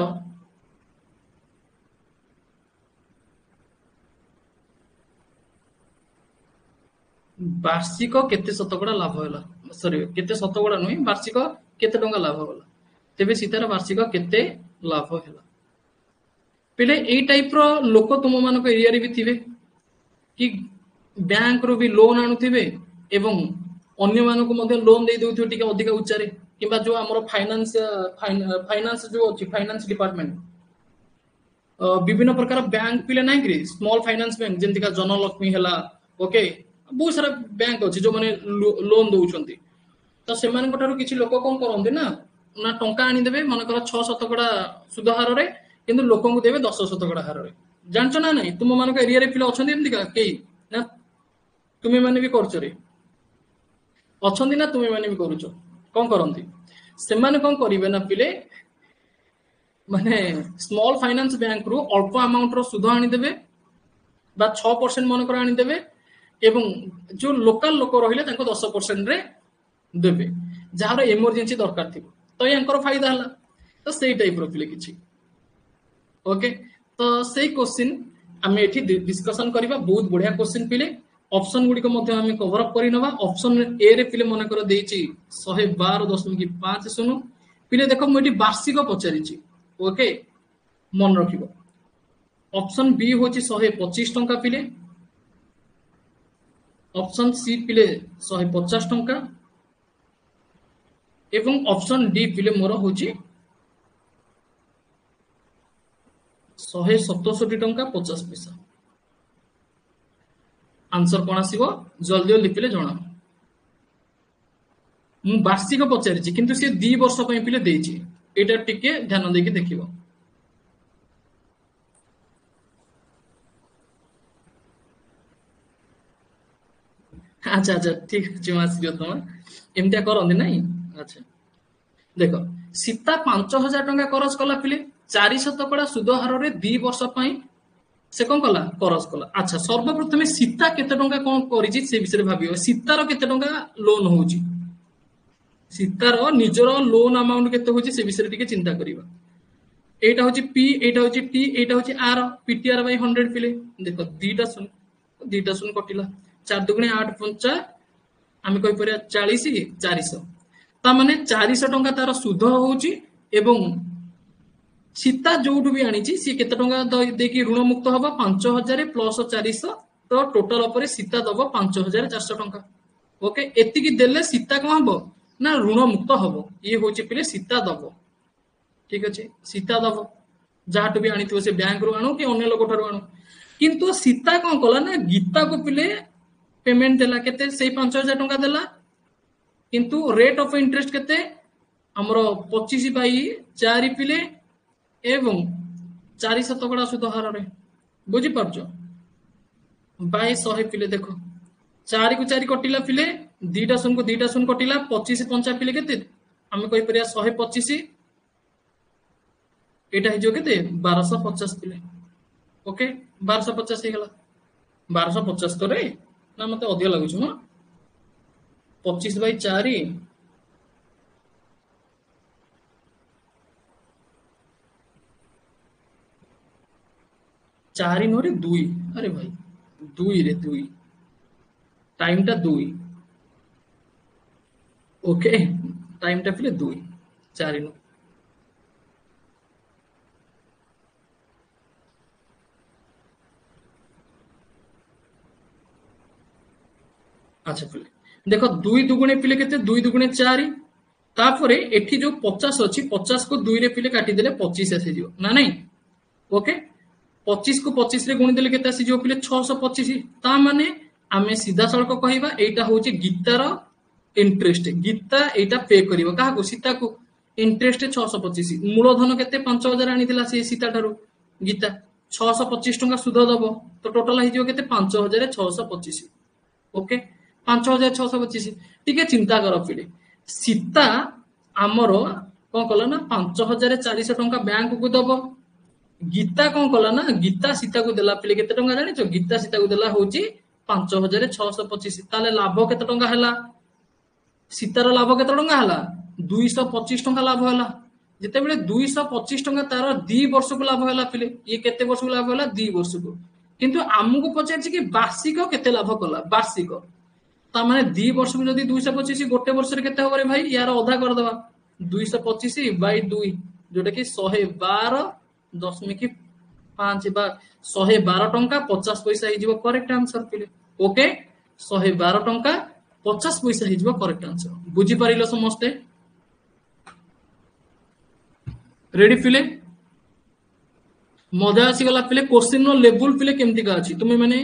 वार्षिक केते शतकड़ा लाभ होला सॉरी केते शतकड़ा नुई वार्षिक केते टंका लाभ होला तेबे सीतार वार्षिक केते लाभ होला पिले एई टाइप रो लोक तुम मानको एरिया रे भी थिबे कि बैंक रो भी लोन आनुथिबे एवं अन्य मानको मध्ये लोन दे देउथिबे टिके अधिक उच्चारे किबा जो हमर फाइनांस जो अछि फाइनांस डिपार्टमेंट विभिन्न प्रकार बैंक पिले नाही कि स्मॉल फाइनांस बैंक जेंति का जनलक्ष्मी हला ओके बहुत सारा बैंक अछि जो माने लोन दउछंती तो सेमान ठाରୁ କିଛି ଲୋକ କଣ କରନ୍ତି ନା ନା ଟଙ୍କା ଆଣି ଦେବେ ମନେକର 6 ଶତକଡ଼ା ସୁଧ ହାରରେ କିନ୍ତୁ ଲୋକଙ୍କୁ ଦେବେ 10 ଶତକଡ଼ା ହାରରେ ଜାଣିଛ ନା ନାହିଁ ତୁମ ମାନଙ୍କ ଏରିଆରେ ପିଲା ଅଛନ୍ତି ଏମିତି କେହି ନା ତୁମେ ମାନେ ବି କରୁଛ ରେ ଅଛନ୍ତି ନା ତୁମେ ମାନେ ବି କରୁଛ କଣ କରନ୍ତି ସେମାନେ କଣ କରିବେ ନା ପିଲେ ମାନେ ସ୍ମॉल फाइनांस बैंक ରୁ ଅଳ୍ପ ଆମାଉଣ୍ଟ ର ସୁଧ ଆଣି ଦେବେ বা 6% ମନେକର ଆଣି ଦେବେ ଏବଂ जो लोकल लोक रहिले तांको 10% रे देबे जहार इमरजेंसी दरकार थिबो तो यांकर फायदा हला तो सेई टाइप रो पिले किछि ओके तो सेई क्वेश्चन आमे एठी डिस्कशन करिबा बहुत बढ़िया क्वेश्चन पिले ऑप्शन गुडी को मध्ये आमे कवर अप करि नबा ऑप्शन ए रे पिले मने कर देइछि 112.5 सुनु पिले देखो म एठी वार्षिक पचारिछि ओके मन रखिबो ऑप्शन बी होछि 125 टंका पिले ऑप्शन सी पिले 150 टंका एवं ऑप्शन डी पिले मोर होछि 167 टंका 50 पैसा आंसर कोन आसीबो जल्दी जल्दी पिले जणा मु वार्षिक पचारिछि किंतु से 2 वर्ष पई पिले देछि एटा टिके ध्यान देके देखिबो अच्छा अच्छा ठीक अछि मासियो तुम एमतिया करंदी नाही अच्छा देखो सीता 5000 टंका खर्च कला पिले 4 शतकड़ा सुध हार रे 2 वर्ष पई से कौन कला खर्च कला अच्छा सर्वप्रथमे सीता केते टंका कोन करिछि से विषय भाबियो सीतार केते टंका लोन होउछि सीतार निजर लोन अमाउंट केते होउछि से विषय टिके चिंता करिबा एटा होउछि P Etah होउछि T Etah होउछि are PTR bye 100 पिले देखो दीटा सुन कटिला 4 दुगुणे 8 पंचा आमे कहि परिया 40 400 ता माने 400 टंका तार सुध होउछि एवं सीता जोठु भी आनिछि सी केते टंका देकी ऋण मुक्त हबा 5000 प्लस 400 तो टोटल ऊपर सीता दबो 5400 टंका ओके एति की देले सीता कोन हबो ना ऋण मुक्त हबो ये होछि पिले सीता दबो ठीक अछि सीता दबो जाटु भी आनिथिबो से बैंक रो आनो कि अन्य लोक ठारो आनो किंतु सीता कोन कला ना गीता को पिले पेमेंट देला केते से 5000 टंका देला किंतु रेट ऑफ इंटरेस्ट केते हमरो 25/4 पिले एवं 4 शतकड़ा सुध हार रे बुझी पारछो बाय 100 पिले देखो 4 को 4 कटिला पिले दीटा सुन कटिला 25 पंचा पिले केते हमें कहि परिया 125 एटा हे जो केते 1250 पिले ओके 1250 हे गला 1250 तो रे ना मते अधिक लागु छ 25/4 1250 4 नो रे 2, अरे भाई 2 रे 2, टाइम टा 2, ओके टाइम टा फिले 2, 4 नो। अच्छा फिले देखो 2 दुगुणे पिले केते 2 दुगुणे 4, तापरे एठी जो 50 अछि 50 को 2 रे पिले काटी देले 25 आसी जिवो ना नहीं, ओके 25 को 25 रे गुणी देले केते आसी जिवो पिले 625, ता माने आमे सीधा सळक कहिबा एटा होची गीतार इंटरेस्ट, गीता एटा पे करिवो काहा को सीता को, इंटरेस्ट 625, मूलधन केते 5000 आनीथिला से सीता ठारू गीता 625 टंका सुध दबो, तो टोटल हे जिवो केते 5625, ओके 5625। टिके चिंता कर पिले सीता आमर कौन कला ना 5400 टंका बैंक को दब, गीता कौन कला ना गीता सीता को देला पिले केते टंका जानिछ, गीता सीता को देला होची 5625, ताले लाभ केते टंका हैला, सीतार लाभ केते टंका हैला 225 टंका लाभ हैला, जेते बेले 225 टंका तार 2 वर्ष को लाभ हैला पिले, ये केते वर्ष को लाभ हैला 2 वर्ष को, किंतु आमको पचारछि कि वार्षिक केते लाभ कला, वार्षिक ता माने 2 वर्ष को जदी 225 गोटे वर्ष रे केते होबरे भाई, यार आधा कर दवा 225 बाय 2 जोटा कि 112.5 बा 112 टंका 50 पैसा हे जिवो करेक्ट आंसर पिले, ओके 112 टंका 50 पैसा हे जिवो करेक्ट आंसर। बुझी पारिलो समस्ते, रेडी पिले मजा आसी गला पिले, क्वेश्चन नो लेवल पिले केमती का अछि तुमे माने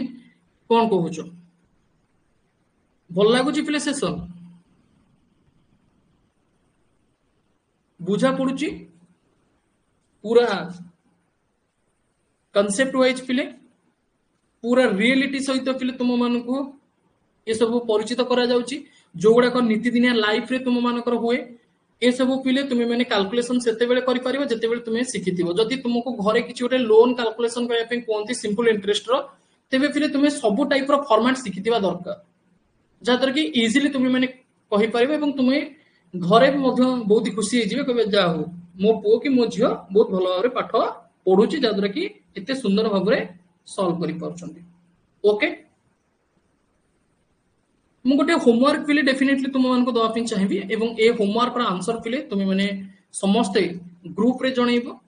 कोन कहूचो, भल लागुची पिले सेशन बुझा पड़ुची पूरा कंसेप्ट वाइज पिले, पूरा रियलिटी सहित पिले तुम मानकु ये सब परिचित करा जाउची, जो गुडा को नीतिदिनिया लाइफ रे तुम मानकर हुए ए सब पिले तुमे माने कैलकुलेशन सेते बेले करि परिबो जते बेले तुमे सिखिथिबो, जदि तुमको घरे किछि गोटे लोन कैलकुलेशन करया पे कोनती सिंपल इंटरेस्ट रो, तेबे पिले तुमे सब टाइप रो फॉर्मेट सिखिथिबा दरकार, जहाद्वारा कि इजिली तुम मैंने कही पार और तुम्हें घरे भी बहुत खुशी हो जा हो मो पु कि मो झील बहुत भल भाव पाठ पढ़ु जहाद्वारा कि एत सुंदर भाव सल्व कर, ओके मु गोटे होमवर्क पिले डेफिनेटली तुम मान दवाई चाहिए एवं ए होमवर्क आंसर पिले तुम मैंने समस्ते ग्रुप रे जनइब,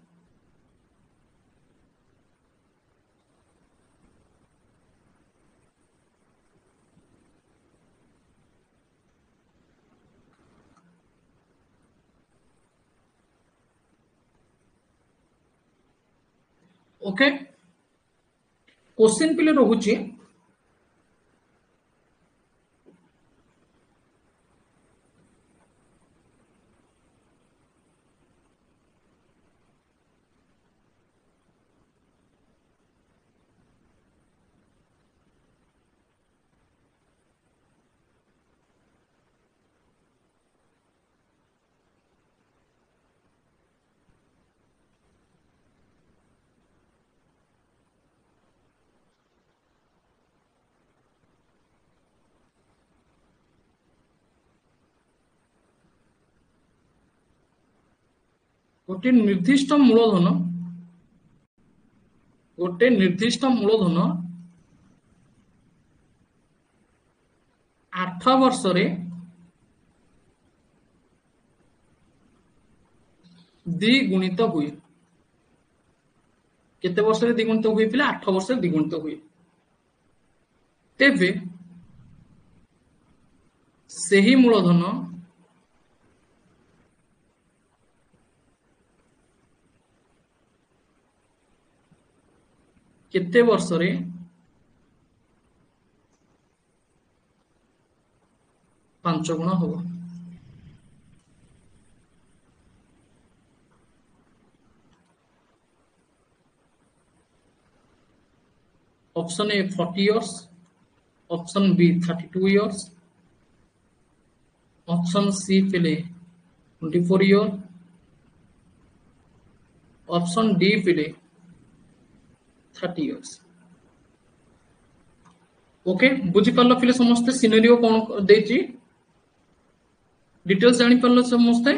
ओके क्वेश्चन पिले रहुची गोटे निर्दिष्ट मूलधन 8 वर्ष रे द्विगुणित हुए, केते वर्ष रे द्विगुणित हुए पिला 8 वर्ष रे द्विगुणित हुए, तेबे सही मूलधन केते वर्ष रे 5 गुण होबो, option A 40 years, option B 32 years, option C पिले 24 इयर, ऑप्शन डी पिले 30 इयर्स, ओके बुझी पारलो पिले समस्ते सिनेरियो कोन देची डिटेल्स जानि पारलो समस्ते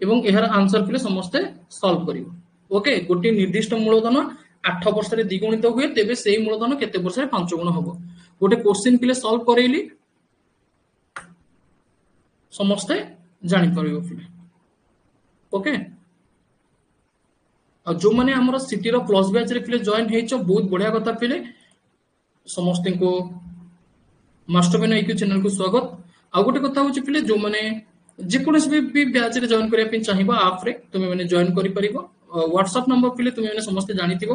एवं एहार आंसर पिले समस्ते सॉल्व करिवो, ओके गोटे निर्दिष्ट मूलधन 8 ବର୍ଷରେ ଦ୍ୱିଗୁଣିତ ହୁଏ ତେବେ ସେଇ ମୂଳଧନ କେତେ ବର୍ଷରେ 5 ଗୁଣ ହବ ଗୋଟେ क्वेश्चन ପିଲେ ସଲ୍ଭ କରେଇଲି ସମସ୍ତେ ଜାଣି ପାରିବ ପିଲେ ओके ଆଉ ଯୋଉମାନେ ଆମର ସିଟି ର ପ୍ଲସ୍ ବ୍ୟାଚ୍ ରେ ପିଲେ ଜଏନ୍ ହେଇଛ ବହୁତ ବଢିଆ କଥା ପିଲେ ସମସ୍ତଙ୍କୁ ମାଷ୍ଟରବିନ ଆଇକ୍ୟୁ ଚ୍ୟାନେଲ को स्वागत ଆଉ ଗୋଟେ କଥା ହଉଛି ପିଲେ ଯୋଉମାନେ ଯେକୌଣସି ବି ବ୍ୟାଚ୍ ରେ ଜଏନ୍ କରିବା ପାଇଁ ଚାହିଁବ ଆପ୍ ରେ ତୁମେ ମାନେ ଜଏନ୍ କରିପାରିବ WhatsApp ନମ୍ବର ପିଲେ ତୁମେ ମାନେ ସମସ୍ତେ ଜାଣିଥିବ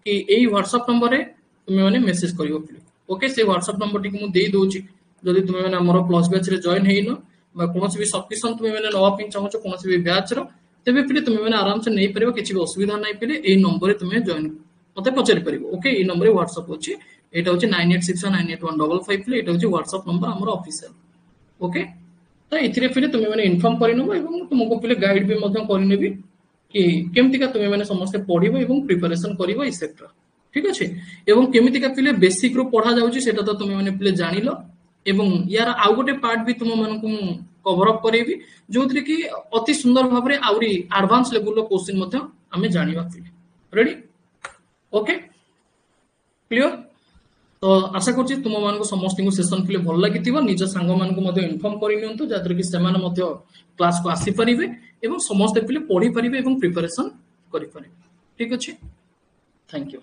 କି ଏଇ WhatsApp ନମ୍ବରରେ ତୁମେ ମାନେ ମେସେଜ କରିବ ପିଲେ ଓକେ ସେ WhatsApp ନମ୍ବର টিকে ମୁଁ ଦେଇ ଦଉଛି ଯଦି ତୁମେ ମାନେ ଆମର ପ୍ଲସ୍ ବ୍ୟାଚ୍ ରେ ଜଏନ୍ ହେଇନ বা କୌଣସି ବି ସବସ୍କ୍ରିପସନ ତୁମେ ମାନେ ନବା ପାଇଁ ଚାହୁଁଛ କୌଣସି ବି ବ୍ୟାଚ୍ ର ତେବେ ପିଲେ ତୁମେ ମାନେ ଆରାମସେ ନେଇପାରିବ କିଛି ବି ଅସୁବିଧା ନାହିଁ ପିଲେ ଏଇ ନମ୍ବରରେ ତୁମେ ଜଏନ୍ ମତେ ପଚାରି ପାରିବ ଓକେ ଏଇ ନମ୍ବରରେ WhatsApp ଅଛି ଏଇଟା ହଉଛି 9861981555 ପିଲେ ଏଇଟା ହଉଛି WhatsApp ନମ୍ବର ଆମର ଅଫିସିଆଲ ओके तो एथिरे फिले तुमे माने इन्फॉर्म करिनबो एवं तुमको फिले गाइड भी मध्य करिनेबी कि केमतिका तुमे माने समस्त पढिबो एवं प्रिपरेशन करिवो एसेट्रा ठीक अछि एवं केमितिका फिले बेसिक रो पढा जाउची सेटा तो तुमे माने फिले जानिलो एवं यार आउ गोटे पार्ट भी तुम मानकु कवर अप करेबी जोथरे कि अति सुंदर भाबरे आउरी एडवांस लेवल रो क्वेश्चन मध्य हमें जानिबा फिले रेडी ओके क्लियर तो आशा करछि तुम मानको समस्त को सेशन फिले भल लागिथिबो निज संग मानको मध्य इन्फॉर्म करि नियंतु जादर कि सेमान मध्य क्लास को आसी परिबे एवं समस्त फिले पढि परिबे एवं प्रिपरेशन करि परिबे ठीक अछि थैंक यू